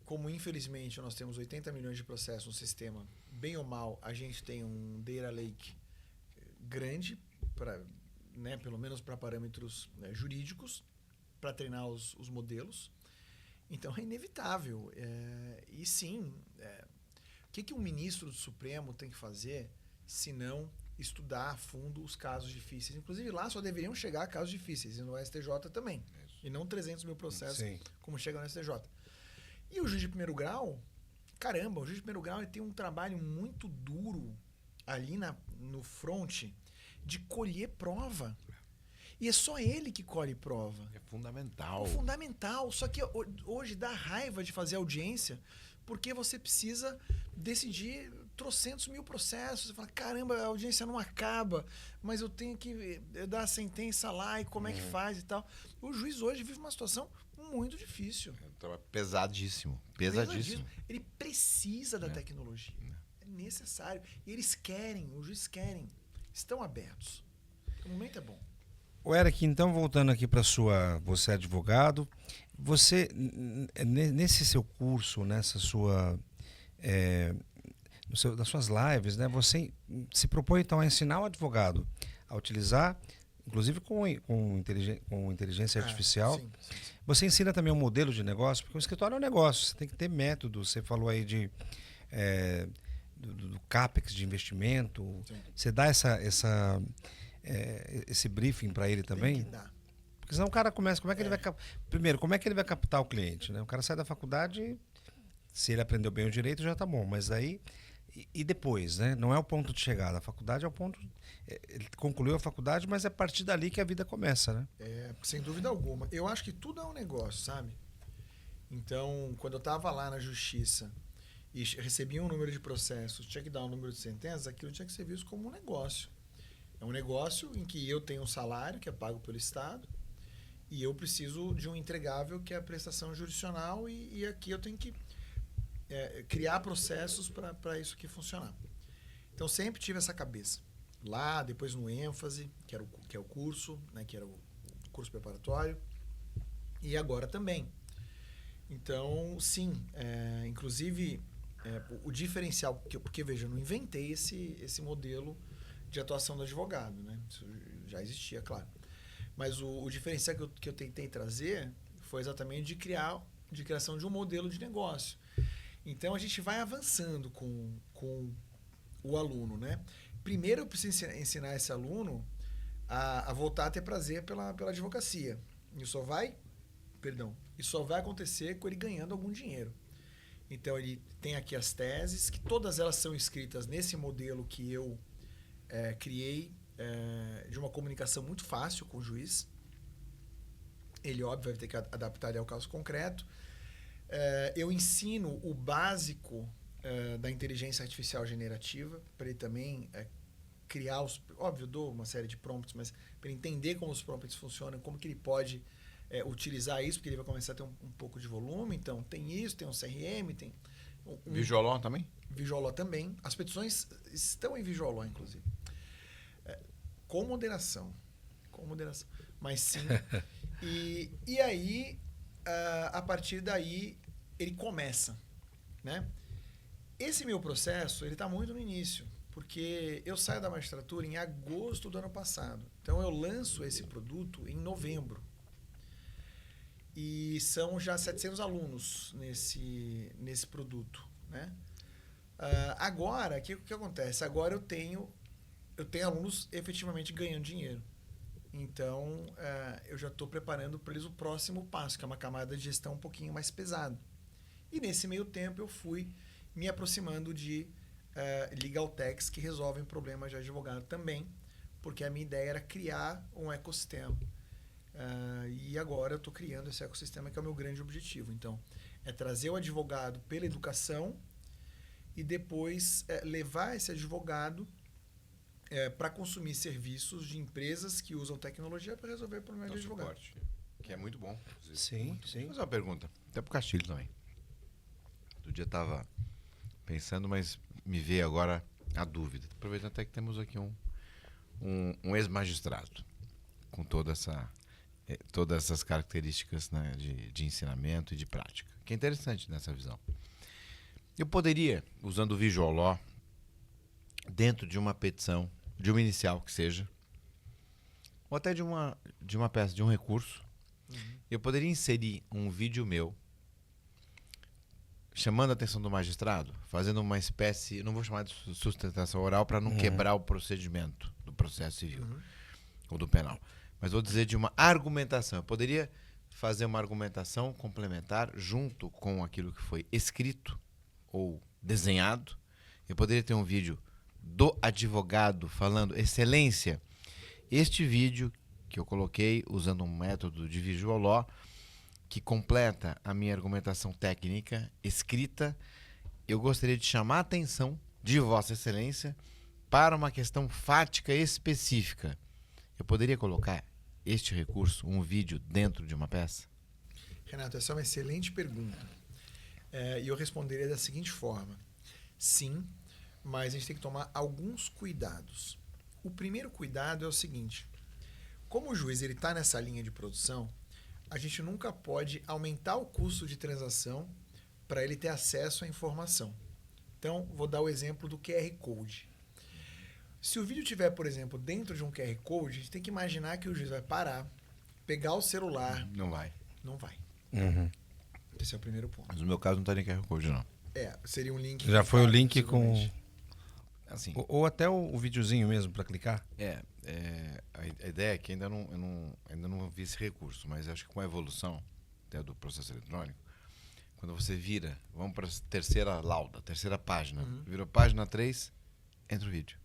como infelizmente nós temos 80 milhões de processos no sistema, bem ou mal, a gente tem um data lake grande, né, pelo menos para parâmetros jurídicos, para treinar os modelos. Então é inevitável. E sim, o que um ministro do Supremo tem que fazer se não estudar a fundo os casos difíceis? Inclusive lá só deveriam chegar casos difíceis, e no STJ também. Isso. E não 300 mil processos, sim, como chegam no STJ. E o juiz de primeiro grau, caramba, o juiz de primeiro grau ele tem um trabalho muito duro ali no front de colher prova. E é só ele que colhe prova. É fundamental. É fundamental. Só que hoje dá raiva de fazer audiência porque você precisa decidir trocentos mil processos. Você fala, caramba, a audiência não acaba, mas eu tenho que dar a sentença lá e como é que faz e tal. O juiz hoje vive uma situação muito difícil. Pesadíssimo. Pesadíssimo. Ele precisa da tecnologia. É necessário. E eles querem, os juízes querem. Estão abertos. O momento é bom. O Eric, então, voltando aqui para você é advogado, você, nesse seu curso, nessa sua, nas suas lives, né, você se propõe, então, a ensinar o advogado a utilizar, inclusive com inteligência artificial. Sim. Você ensina também um modelo de negócio, porque o escritório é um negócio, você tem que ter método, você falou aí do CAPEX de investimento, sim. Você dá esse briefing para ele também? Tem que dar. Porque senão o cara começa, como é que ele vai primeiro, como é que ele vai captar o cliente, né? O cara sai da faculdade, se ele aprendeu bem o direito já tá bom, mas aí e depois, né? Não é o ponto de chegada, a faculdade é o ponto, ele concluiu a faculdade, mas é a partir dali que a vida começa, né? Sem dúvida alguma. Eu acho que tudo é um negócio, sabe? Então, quando eu estava lá na justiça e recebia um número de processos, tinha que dar um número de sentenças, aquilo tinha que ser visto como um negócio. É um negócio em que eu tenho um salário que é pago pelo Estado e eu preciso de um entregável que é a prestação jurisdicional e aqui eu tenho que criar processos para isso aqui funcionar. Então sempre tive essa cabeça. Lá, depois no ênfase, que é o curso, né, que era o curso preparatório, e agora também. Então, sim, inclusive o diferencial, porque veja, eu não inventei esse modelo de atuação do advogado, né? Isso já existia, claro. Mas o diferencial que eu tentei trazer foi exatamente de criação de um modelo de negócio. Então a gente vai avançando com o aluno, né? Primeiro eu preciso ensinar esse aluno a voltar a ter prazer pela advocacia. Isso só vai acontecer com ele ganhando algum dinheiro. Então ele tem aqui as teses, que todas elas são escritas nesse modelo que eu criei de uma comunicação muito fácil com o juiz. Ele, óbvio, vai ter que adaptar ele ao caso concreto. Eu ensino o básico da inteligência artificial generativa, para ele também criar óbvio, eu dou uma série de prompts, mas para ele entender como os prompts funcionam, como que ele pode utilizar isso, porque ele vai começar a ter um pouco de volume. Então, tem isso, tem um CRM, tem... Visual também? Visual também. As petições estão em Visual, inclusive. Com moderação. Mas sim. E aí, a partir daí, ele começa, né? Esse meu processo, ele está muito no início, porque eu saio da magistratura em agosto do ano passado. Então, eu lanço esse produto em novembro. E são já 700 alunos nesse produto, né? Agora, o que acontece? Agora eu tenho alunos efetivamente ganhando dinheiro. Então, eu já estou preparando para eles o próximo passo, que é uma camada de gestão um pouquinho mais pesada. E nesse meio tempo eu fui me aproximando de legal techs que resolvem problemas de advogado também, porque a minha ideia era criar um ecossistema. E agora eu estou criando esse ecossistema, que é o meu grande objetivo. Então, é trazer o advogado pela educação e depois levar esse advogado para consumir serviços de empresas que usam tecnologia para resolver problemas de advogado. Suporte, que é muito bom. Sim, sim. Vou fazer uma pergunta, até pro Castilho também. Outro dia estava pensando, mas me veio agora a dúvida. Aproveitando até que temos aqui um ex-magistrado com todas essas características, né, de ensinamento e de prática, que é interessante nessa visão. Eu poderia, usando o Visual Law, dentro de uma petição, de uma inicial que seja, ou até de uma peça, de um recurso, eu poderia inserir um vídeo meu chamando a atenção do magistrado, fazendo uma espécie, não vou chamar de sustentação oral para não quebrar o procedimento do processo civil ou do penal, mas vou dizer de uma argumentação. Eu poderia fazer uma argumentação complementar junto com aquilo que foi escrito ou desenhado. Eu poderia ter um vídeo do advogado falando: excelência, este vídeo que eu coloquei usando um método de Visual Law que completa a minha argumentação técnica escrita, eu gostaria de chamar a atenção de Vossa Excelência para uma questão fática específica. Eu poderia colocar este recurso, um vídeo, dentro de uma peça? Renato, essa é uma excelente pergunta. E eu responderia da seguinte forma: sim, mas a gente tem que tomar alguns cuidados. O primeiro cuidado é o seguinte: como o juiz está nessa linha de produção, a gente nunca pode aumentar o custo de transação para ele ter acesso à informação. Então, vou dar o exemplo do QR Code. Se o vídeo tiver, por exemplo, dentro de um QR Code, a gente tem que imaginar que o juiz vai parar, pegar o celular. Não vai. Não vai. Uhum. Esse é o primeiro ponto. Mas no meu caso não está nem QR Code, não. Seria um link. Já foi o link possivelmente. Assim, ou até o videozinho mesmo para clicar? a ideia é que ainda não vi esse recurso, mas acho que com a evolução até do processo eletrônico, quando você vira, vamos para a terceira lauda, terceira página, virou página 3, entra o vídeo.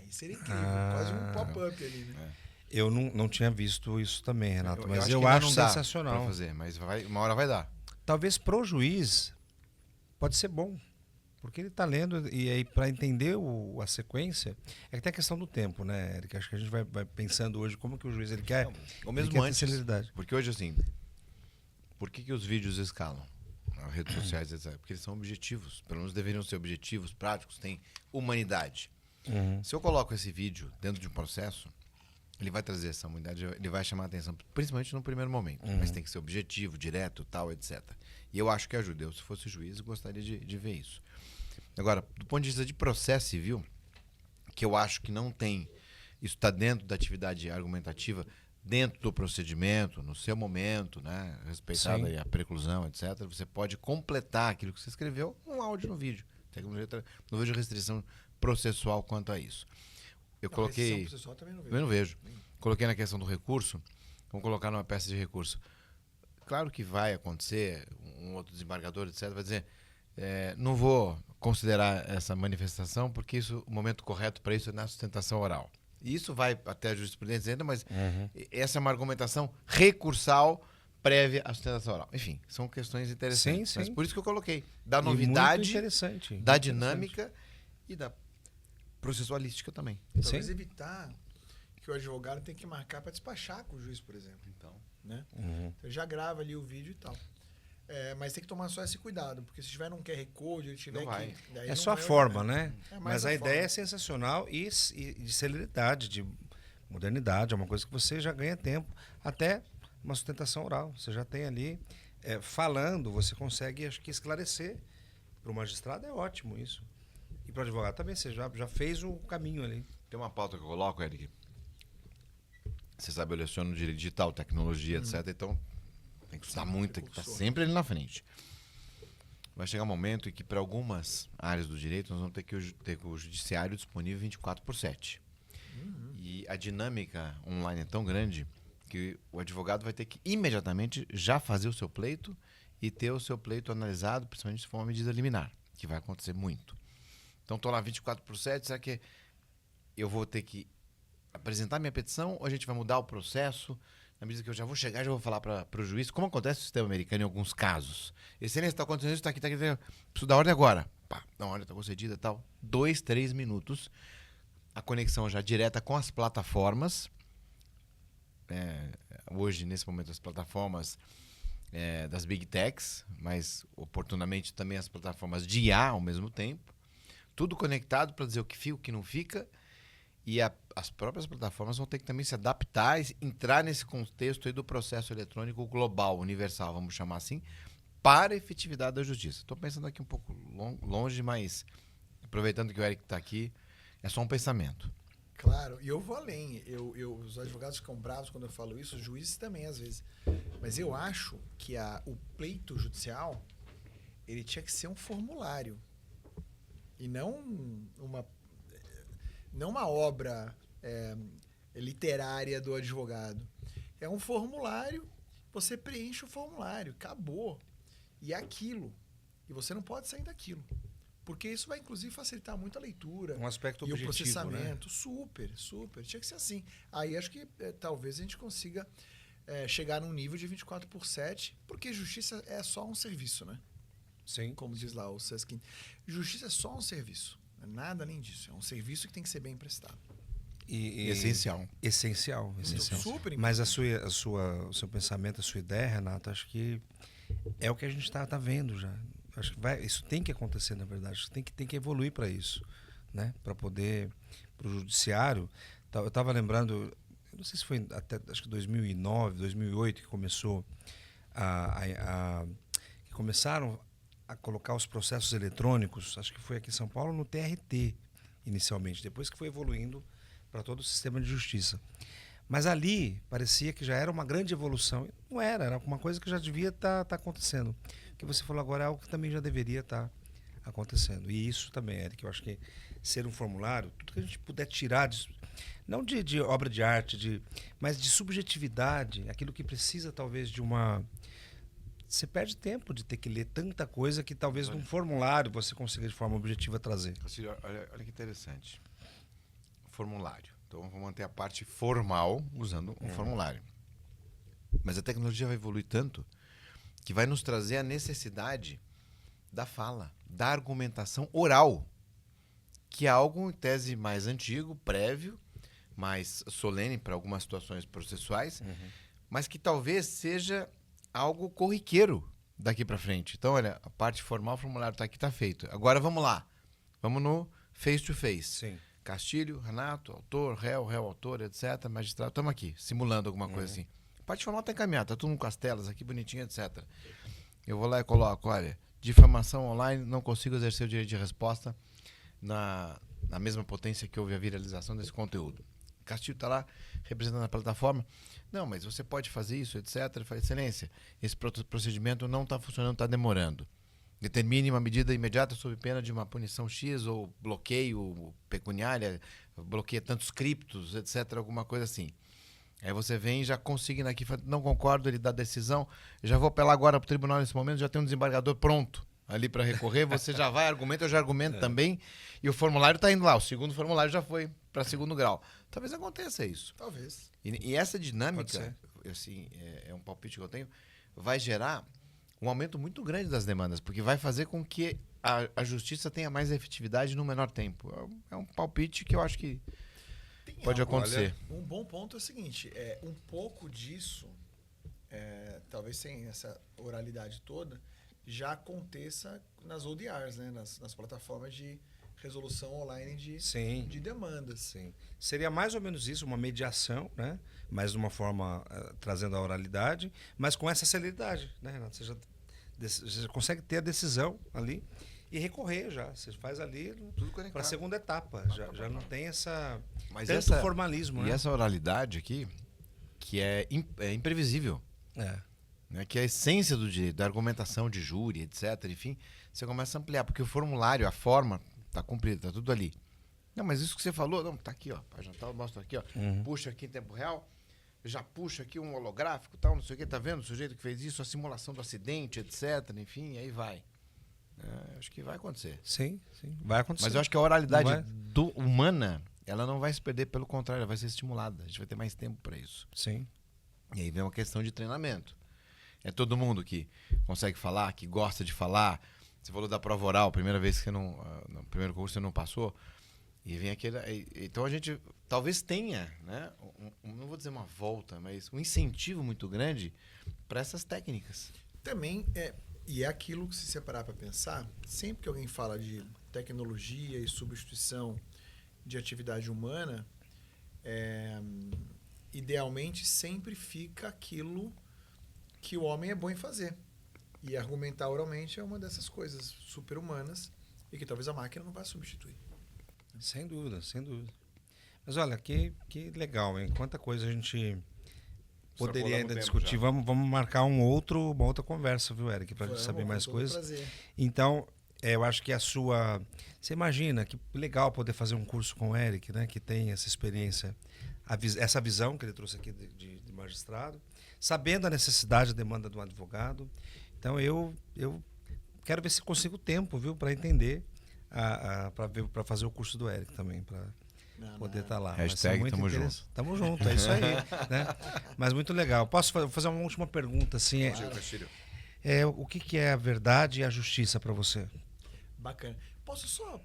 Isso seria incrível, quase um pop-up ali, né? Eu não tinha visto isso também, Renato, mas eu que ainda acho não dá sensacional. pra fazer, mas uma hora vai dar. Talvez pro juiz pode ser bom, porque ele está lendo e aí para entender a sequência, é que tem a questão do tempo, né, Eric? Acho que a gente vai pensando hoje como que o juiz ele quer, Ou mesmo ele quer antes, ter celeridade. porque hoje assim, por que os vídeos escalam? As redes sociais, etc. Porque eles são objetivos, pelo menos deveriam ser objetivos, práticos, têm humanidade. Se eu coloco esse vídeo dentro de um processo, ele vai trazer essa humanidade, ele vai chamar a atenção, principalmente no primeiro momento, mas tem que ser objetivo, direto, tal, etc. E eu acho que ajuda. Eu, se fosse juiz, gostaria de ver isso. Agora, do ponto de vista de processo civil, que eu acho que não tem, isso está dentro da atividade argumentativa, dentro do procedimento, no seu momento, né, respeitada aí a preclusão, etc., você pode completar aquilo que você escreveu com áudio no vídeo. Não vejo restrição processual quanto a isso. Eu coloquei... Processual também não vejo. Eu não vejo. Coloquei na questão do recurso, vamos colocar numa peça de recurso. Claro que vai acontecer, um outro desembargador, etc., vai dizer, não vou considerar essa manifestação porque o momento correto para isso é na sustentação oral. E isso vai até a jurisprudência ainda, mas essa é uma argumentação recursal prévia à sustentação oral. Enfim, são questões interessantes. Sim. Mas por isso que eu coloquei. Da novidade, interessante, da dinâmica e da processualística também. Talvez evitar que o advogado tenha que marcar para despachar com o juiz, por exemplo. Então, Né? Então, já grava ali o vídeo e tal. Mas tem que tomar só esse cuidado, porque se tiver num QR Code, ele tiver Não vai. que... daí É não só a vai forma, olhar. né? É mais Mas a a forma. ideia é sensacional e de celeridade, de modernidade. É uma coisa que você já ganha tempo. Até uma sustentação oral. Você já tem ali, falando, você consegue, acho que, esclarecer. Para o magistrado é ótimo isso. E para o advogado também, você já fez o caminho ali. tem uma pauta que eu coloco, Eric. Você sabe, eu leciono direito digital, tecnologia, etc. Então, tem que estudar muito, tem que estar sempre ali na frente. Vai chegar um momento em que, para algumas áreas do direito, nós vamos ter que ter o judiciário disponível 24/7. E a dinâmica online é tão grande que o advogado vai ter que imediatamente já fazer o seu pleito e ter o seu pleito analisado, principalmente se for uma medida liminar, que vai acontecer muito. Então, estou lá 24/7, será que eu vou ter que apresentar minha petição ou a gente vai mudar o processo? Na medida que eu já vou chegar, já vou falar para o juiz, como acontece no sistema americano em alguns casos. Excelência, está acontecendo isso, está aqui, preciso da ordem agora. Pá, a ordem está concedida e tal. 2, 3 minutos. A conexão já direta com as plataformas. Hoje, nesse momento, as plataformas das Big Techs, mas oportunamente também as plataformas de IA ao mesmo tempo. Tudo conectado para dizer o que fica, o que não fica. E as próprias plataformas vão ter que também se adaptar e entrar nesse contexto aí do processo eletrônico global, universal, vamos chamar assim, para a efetividade da justiça. Estou pensando aqui um pouco longe, mas aproveitando que o Eric está aqui, é só um pensamento. Claro, e eu vou além. Os advogados ficam bravos quando eu falo isso, os juízes também, às vezes. Mas eu acho que o pleito judicial, ele tinha que ser um formulário. E não uma obra literária do advogado. É um formulário, você preenche o formulário, acabou. E é aquilo. E você não pode sair daquilo. Porque isso vai, inclusive, facilitar muito a leitura. Um aspecto e objetivo, o processamento. Né? Super. Tinha que ser assim. Aí acho que talvez a gente consiga chegar num nível de 24/7, porque justiça é só um serviço, né? Sim. Como diz lá o Seskin. Justiça é só um serviço. Não é nada além disso. É um serviço que tem que ser bem prestado. E essencial. Essencial. Super importante. Mas o seu pensamento, a sua ideia, Renato, acho que é o que a gente está vendo já. Acho que isso tem que acontecer, na verdade. Acho que tem que evoluir para isso, né? Para poder, para o judiciário. Eu estava lembrando, eu não sei se foi até acho que 2009, 2008 que começou que começaram a colocar os processos eletrônicos. Acho que foi aqui em São Paulo no TRT inicialmente, depois que foi evoluindo para todo o sistema de justiça. Mas ali parecia que já era uma grande evolução. Não era uma coisa que já devia estar acontecendo. O que você falou agora é algo que também já deveria estar acontecendo. E isso também, Eric, eu acho que ser um formulário, tudo que a gente puder tirar, não de obra de arte, mas de subjetividade, aquilo que precisa talvez de uma... Você perde tempo de ter que ler tanta coisa que talvez num formulário você consiga de forma objetiva trazer. Olha que interessante. Formulário. Então, vamos manter a parte formal usando um formulário. Mas a tecnologia vai evoluir tanto que vai nos trazer a necessidade da fala, da argumentação oral, que é algo, em tese, mais antigo, prévio, mais solene para algumas situações processuais, mas que talvez seja algo corriqueiro daqui para frente. Então, olha, a parte formal, o formulário está aqui, está feito. Agora, vamos lá. Vamos no face-to-face. Sim. Castilho, Renato, autor, réu, autor, etc. Magistrado, estamos aqui, simulando alguma coisa assim. A parte formal está encaminhada, está tudo com as telas aqui, bonitinho, etc. Eu vou lá e coloco, olha, difamação online, não consigo exercer o direito de resposta na mesma potência que houve a viralização desse conteúdo. Castilho está lá, representando a plataforma. Não, mas você pode fazer isso, etc. Eu falei, excelência, esse procedimento não está funcionando, está demorando. Determine uma medida imediata sob pena de uma punição X ou bloqueio pecuniária, bloqueia tantos criptos, etc., alguma coisa assim. Aí você vem e já consigna aqui, não concordo, ele dá decisão, já vou apelar agora para o tribunal nesse momento, já tem um desembargador pronto ali para recorrer, você já vai, argumenta, eu já argumento também, e o formulário está indo lá, o segundo formulário já foi para segundo grau. Talvez aconteça isso. Talvez. E essa dinâmica, assim, é um palpite que eu tenho, vai gerar um aumento muito grande das demandas, porque vai fazer com que a justiça tenha mais efetividade no menor tempo. É um palpite que eu acho que pode acontecer. Olha, um bom ponto é o seguinte, um pouco disso, talvez sem essa oralidade toda, já aconteça nas ODRs, né? nas plataformas de resolução online de demandas. Sim. Seria mais ou menos isso, uma mediação, né? Mas de uma forma trazendo a oralidade, mas com essa celeridade, né, Renato? Você já consegue ter a decisão ali e recorrer já. Você faz ali para a segunda etapa. Já não tem tanto formalismo. E né? essa oralidade aqui, que é imprevisível. Né? Que é a essência do direito, da argumentação de júri, etc. Enfim, você começa a ampliar, porque o formulário, a forma, está cumprida, está tudo ali. Não, mas isso que você falou, não, está aqui, ó. Já tá, mostra aqui, ó. Puxa aqui em tempo real, já puxa aqui um holográfico, tal, não sei o que, tá vendo? O sujeito que fez isso, a simulação do acidente, etc. Enfim, aí vai. Acho que vai acontecer. Sim, vai acontecer. Mas eu acho que a oralidade humana ela não vai se perder, pelo contrário, ela vai ser estimulada. A gente vai ter mais tempo para isso. Sim. E aí vem uma questão de treinamento. É todo mundo que consegue falar, que gosta de falar. Você falou da prova oral, primeira vez que no primeiro curso você não passou. E vem aquele. Então a gente talvez tenha, né? Não vou dizer uma volta, mas um incentivo muito grande para essas técnicas. Também e é aquilo que, se você parar para pensar, sempre que alguém fala de tecnologia e substituição de atividade humana, idealmente sempre fica aquilo que o homem é bom em fazer. E argumentar oralmente é uma dessas coisas super-humanas e que talvez a máquina não vá substituir. Sem dúvida, sem dúvida. Mas olha, que legal, hein? Quanta coisa a gente poderia ainda discutir. Vamos marcar uma outra conversa, viu, Eric? Para saber mais coisas. Prazer. Então, eu acho que a sua... Você imagina que legal poder fazer um curso com o Eric, né? Que tem essa experiência, essa visão que ele trouxe aqui de magistrado, sabendo a necessidade, a demanda de um advogado. Então, eu quero ver se consigo tempo, viu? Para entender, para fazer o curso do Eric também, para poder estar lá. Hashtag tamo junto. Tamo junto, é isso aí. Né? Mas muito legal. Posso fazer uma última pergunta? Assim, o que é a verdade e a justiça para você? Bacana. Posso só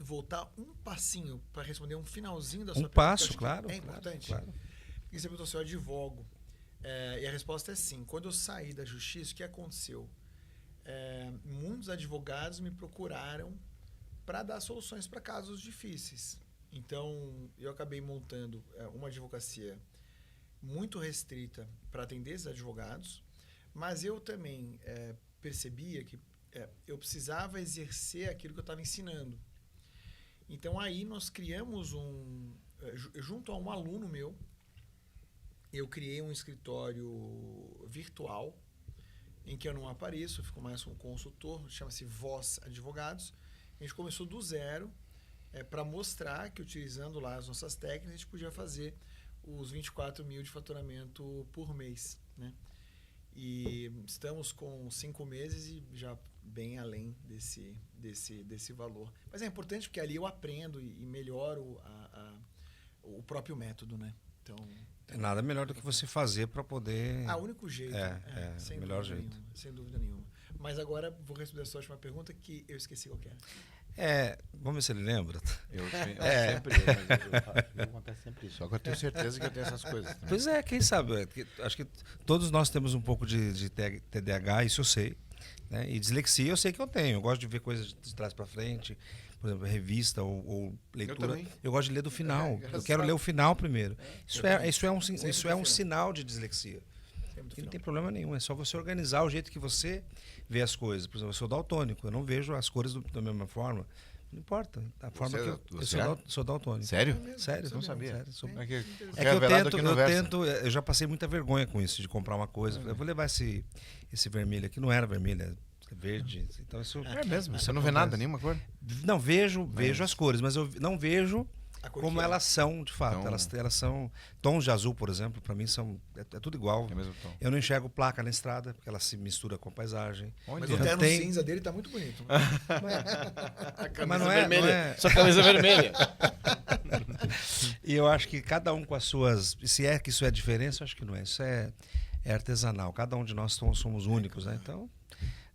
voltar um passinho para responder um finalzinho da sua pergunta? Passo, claro. É importante. Claro. Porque você perguntou se eu advogo. E a resposta é sim. Quando eu saí da justiça, o que aconteceu? Muitos advogados me procuraram para dar soluções para casos difíceis. Então, eu acabei montando uma advocacia muito restrita para atender esses advogados, mas eu também percebia que eu precisava exercer aquilo que eu estava ensinando. Então, aí nós criamos junto a um aluno meu, eu criei um escritório virtual, em que eu não apareço, eu fico mais como consultor, chama-se Voz Advogados. A gente começou do zero, para mostrar que, utilizando lá as nossas técnicas, a gente podia fazer os 24 mil de faturamento por mês, né? E estamos com 5 meses e já bem além desse valor. Mas é importante porque ali eu aprendo e melhoro o próprio método, né? Então, nada melhor do que você fazer para poder... o único jeito. Sem melhor dúvida jeito. Nenhuma, sem dúvida nenhuma. Mas agora vou responder a sua última pergunta, que eu esqueci qual que era. Vamos ver se ele lembra. Eu acontece sempre isso. Agora eu tenho certeza que eu tenho essas coisas também. Pois quem sabe? Acho que todos nós temos um pouco de TDAH, isso eu sei. Né? E dislexia eu sei que eu tenho. Eu gosto de ver coisas de trás para frente, por exemplo, revista ou leitura. Eu gosto de ler do final. Eu quero ler o final primeiro. Isso é um sinal de dislexia. E não tem problema nenhum, é só você organizar o jeito que você vê as coisas. Por exemplo, eu sou daltônico, eu não vejo as cores da mesma forma. Não importa. A forma que eu sou daltônico. Sério? Sério. Não sabia. Eu já passei muita vergonha com isso, de comprar uma coisa. Eu vou levar esse vermelho aqui, não era vermelho, é verde. Então isso é mesmo? Você não vê nada, nenhuma cor? Não, vejo as cores, mas eu não vejo como elas são, de fato. Então, elas são tons de azul, por exemplo, para mim é tudo igual. É o mesmo tom. Eu não enxergo placa na estrada, porque ela se mistura com a paisagem. Mas o terno cinza dele tá muito bonito. Mas não é. Sua camisa vermelha. E eu acho que cada um com as suas... Se é que isso é diferença, eu acho que não é. Isso é artesanal. Cada um de nós somos únicos, né? Então,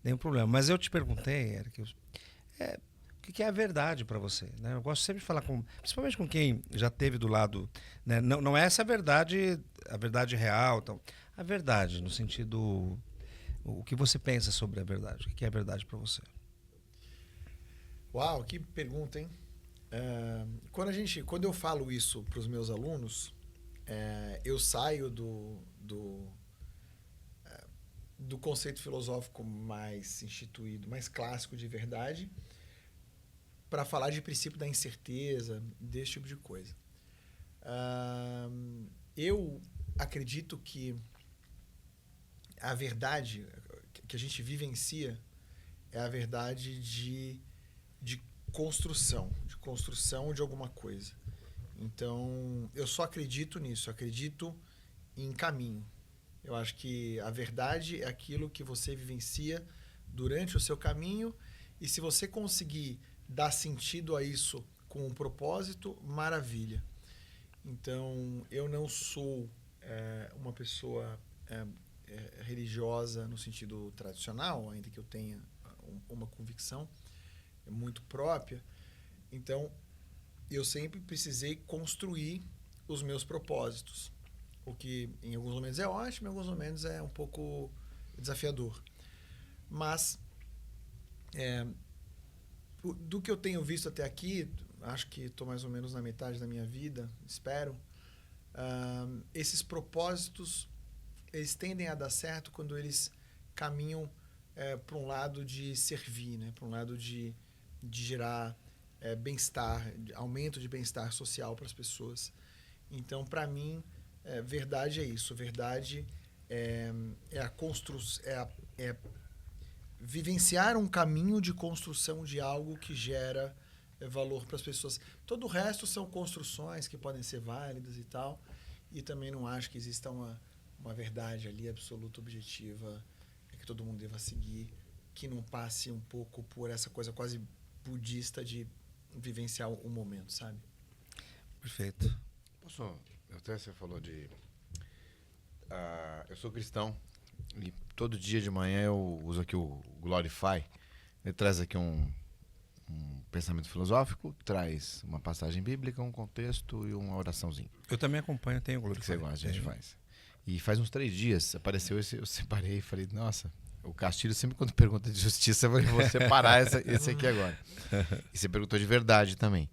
nenhum problema. Mas eu te perguntei, Eric, o que é a verdade para você? Né? Eu gosto sempre de falar, principalmente com quem já teve do lado... Né? Não é essa a verdade real. Então, a verdade, no sentido... O que você pensa sobre a verdade? O que é a verdade para você? Uau, que pergunta, hein? Quando eu falo isso para os meus alunos, eu saio do conceito filosófico mais instituído, mais clássico de verdade, para falar de princípio da incerteza, desse tipo de coisa. Eu acredito que a verdade que a gente vivencia é a verdade de construção de alguma coisa. Então, eu só acredito nisso, acredito em caminho. Eu acho que a verdade é aquilo que você vivencia durante o seu caminho, e se você conseguir dar sentido a isso com um propósito, maravilha. Então, eu não sou uma pessoa religiosa no sentido tradicional, ainda que eu tenha uma convicção muito própria. Então, eu sempre precisei construir os meus propósitos, o que em alguns momentos é ótimo, em alguns momentos é um pouco desafiador. Mas, do que eu tenho visto até aqui, acho que estou mais ou menos na metade da minha vida, espero, esses propósitos, eles tendem a dar certo quando eles caminham para um lado de servir, né? Para um lado de gerar bem-estar, aumento de bem-estar social para as pessoas. Então, para mim, verdade é isso. Verdade é a construção, vivenciar um caminho de construção de algo que gera valor para as pessoas. Todo o resto são construções que podem ser válidas e tal. E também não acho que exista uma verdade ali absoluta, objetiva, que todo mundo deva seguir, que não passe um pouco por essa coisa quase budista de vivenciar o momento, sabe? Perfeito. Até você falou de... eu sou cristão e todo dia de manhã eu uso aqui o Glorify. Ele traz aqui um pensamento filosófico, traz uma passagem bíblica, um contexto e uma oraçãozinha. Eu também acompanho, tenho o Glorify. Que você gosta, a gente faz. E faz uns 3 dias, apareceu esse, eu separei e falei, nossa, o Castilho sempre quando pergunta de justiça, eu vou separar esse aqui agora. E você perguntou de verdade também.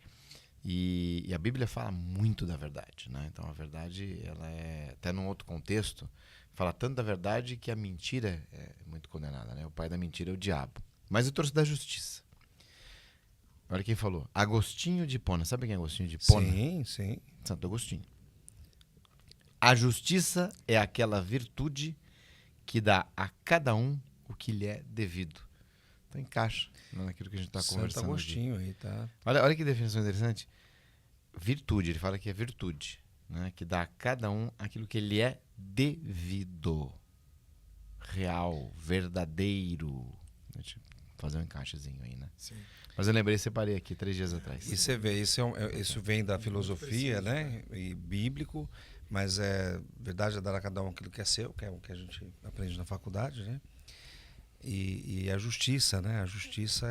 E a Bíblia fala muito da verdade, né? Então a verdade, ela até num outro contexto, fala tanto da verdade que a mentira é muito condenada, né? O pai da mentira é o diabo. Mas eu trouxe da justiça. Olha quem falou. Agostinho de Hipona. Sabe quem é Agostinho de Hipona? Sim, sim. Santo Agostinho. A justiça é aquela virtude que dá a cada um o que lhe é devido. Então encaixa naquilo que a gente está conversando. Santo Agostinho aí, tá? Olha que definição interessante. Virtude, ele fala que é virtude, né? Que dá a cada um aquilo que lhe é devido. Real, verdadeiro. Deixa eu fazer um encaixezinho aí, né? Sim. Mas eu lembrei, separei aqui 3 dias atrás. E você vê, isso vem da filosofia, né? E bíblico, mas verdade é dar a cada um aquilo que é seu, que é o que a gente aprende na faculdade, né? E a justiça, né? A justiça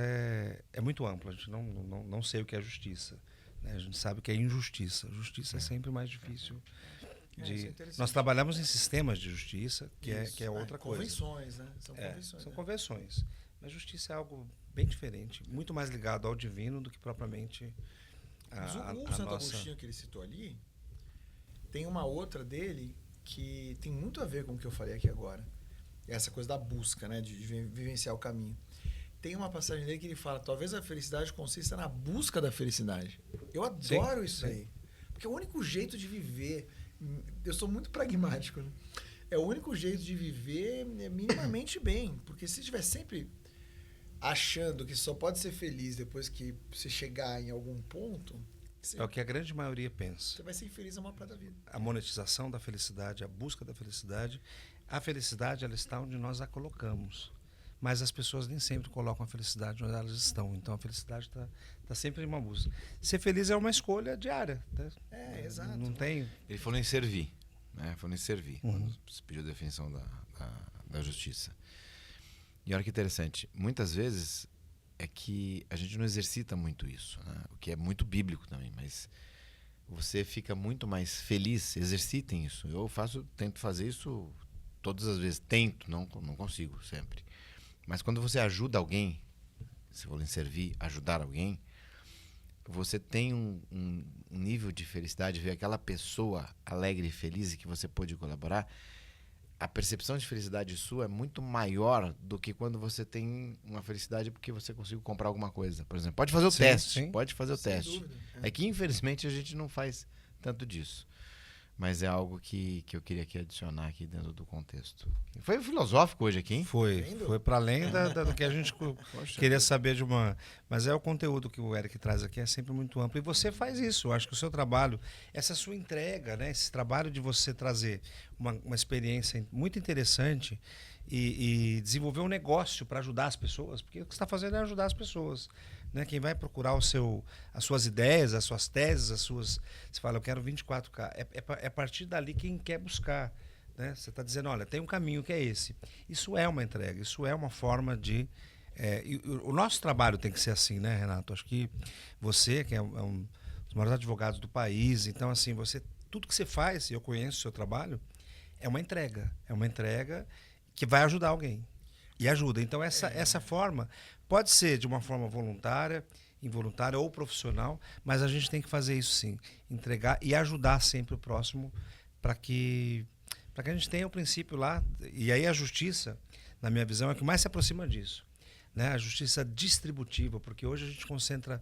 é muito ampla. A gente não sei o que é justiça, né? A gente sabe o que é injustiça. Justiça é sempre mais difícil. Nós trabalhamos em sistemas de justiça, que é outra coisa. Convenções, né? São convenções. São convenções. Mas justiça é algo bem diferente, muito mais ligado ao divino do que propriamente o Santo Agostinho que ele citou ali, tem uma outra dele que tem muito a ver com o que eu falei aqui agora. Essa coisa da busca, né? De vivenciar o caminho. Tem uma passagem dele que ele fala, talvez a felicidade consista na busca da felicidade. Eu adoro isso aí. Porque é o único jeito de viver. Eu sou muito pragmático, né? É o único jeito de viver minimamente bem. Porque se estiver sempre achando que só pode ser feliz depois que você chegar em algum ponto... É o que a grande maioria pensa. Você vai ser infeliz a maior parte da vida. A monetização da felicidade, a busca da felicidade. A felicidade, ela está onde nós a colocamos. Mas as pessoas nem sempre colocam a felicidade onde elas estão. Então a felicidade está sempre em uma busca. Ser feliz é uma escolha diária. Né? Exato. Não tem... Ele falou em servir, né? Falou em servir, Uhum. quando se pediu a definição da justiça. E olha que interessante, muitas vezes é que a gente não exercita muito isso, né? O que é muito bíblico também, mas você fica muito mais feliz, exercitem isso. Eu tento fazer isso todas as vezes, não consigo sempre. Mas quando você ajuda alguém, se for em servir, ajudar alguém, você tem um nível de felicidade, ver aquela pessoa alegre e feliz e que você pôde colaborar. A percepção de felicidade sua é muito maior do que quando você tem uma felicidade porque você conseguiu comprar alguma coisa. Por exemplo, pode fazer o teste. Sim. Pode fazer o Sem teste. dúvida. É que, infelizmente, a gente não faz tanto disso. Mas é algo que eu queria aqui adicionar aqui dentro do contexto. Foi filosófico hoje aqui, hein? Foi para além do que a gente queria saber de uma... Mas o conteúdo que o Eric traz aqui é sempre muito amplo. E você faz isso. Eu acho que o seu trabalho, essa sua entrega, né? Esse trabalho de você trazer uma experiência muito interessante e desenvolver um negócio para ajudar as pessoas, porque o que você está fazendo é ajudar as pessoas. né? Quem vai procurar as suas ideias, as suas teses, você fala, eu quero 24K. É a partir dali quem quer buscar. Né? Você está dizendo, olha, tem um caminho que é esse. Isso é uma entrega, isso é uma forma de... o nosso trabalho tem que ser assim, né, Renato? Acho que você, que é um dos maiores advogados do país, então, assim, tudo que você faz, e eu conheço o seu trabalho, é uma entrega. É uma entrega que vai ajudar alguém. E ajuda. Então, essa forma pode ser de uma forma voluntária, involuntária ou profissional, mas a gente tem que fazer isso sim. Entregar e ajudar sempre o próximo para que a gente tenha o princípio lá. E aí a justiça, na minha visão, é o que mais se aproxima disso. Né? A justiça distributiva, porque hoje a gente concentra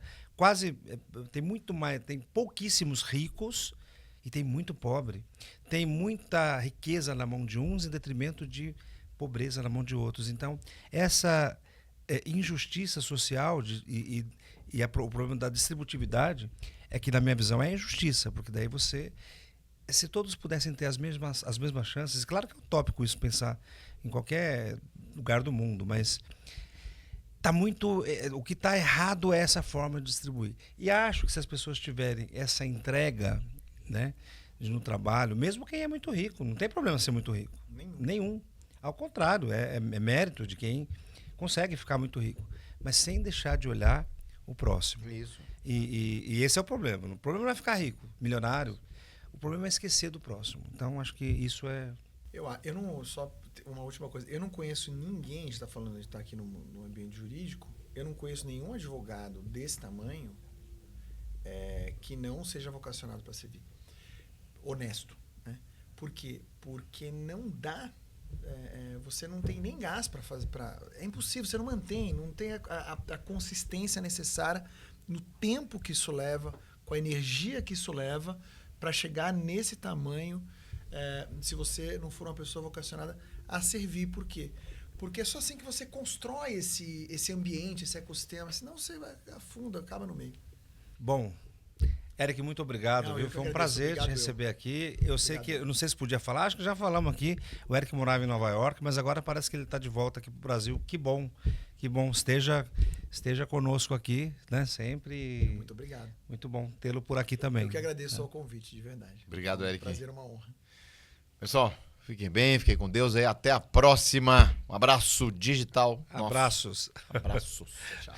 tem pouquíssimos ricos e tem muito pobre. Tem muita riqueza na mão de uns em detrimento de pobreza na mão de outros. Então, essa injustiça social o problema da distributividade é que, na minha visão, é injustiça, porque daí se todos pudessem ter as mesmas chances, claro que é utópico isso pensar em qualquer lugar do mundo, mas o que está errado é essa forma de distribuir. E acho que se as pessoas tiverem essa entrega, né, no trabalho, mesmo quem é muito rico, não tem problema ser muito rico. Nenhum. Ao contrário, é mérito de quem consegue ficar muito rico, mas sem deixar de olhar o próximo. Isso. E esse é o problema. O problema não é ficar rico, milionário. O problema é esquecer do próximo. Então, acho que isso é... Eu não... Só uma última coisa. Eu não conheço ninguém, a gente está falando de estar aqui no ambiente jurídico, eu não conheço nenhum advogado desse tamanho que não seja vocacionado para servir. Honesto. Né? Por quê? Porque não dá... você não tem nem gás para fazer. É impossível, você não tem a consistência necessária no tempo que isso leva, com a energia que isso leva para chegar nesse tamanho, se você não for uma pessoa vocacionada a servir. Por quê? Porque é só assim que você constrói esse ambiente, esse ecossistema, senão você afunda, acaba no meio. Bom, Eric, muito obrigado, viu? Foi um prazer te receber aqui. Eu sei que, eu não sei se podia falar, acho que já falamos aqui. O Eric morava em Nova York, mas agora parece que ele está de volta aqui para o Brasil. Que bom, esteja conosco aqui, né? Sempre. Muito obrigado. Muito bom tê-lo por aqui também. Eu que agradeço o convite, de verdade. Obrigado, Eric. Prazer, uma honra. Pessoal, fiquem bem, fiquem com Deus aí. Até a próxima. Um abraço digital. Abraços. Abraços. Tchau.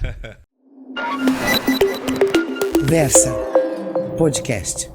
Versa Podcast.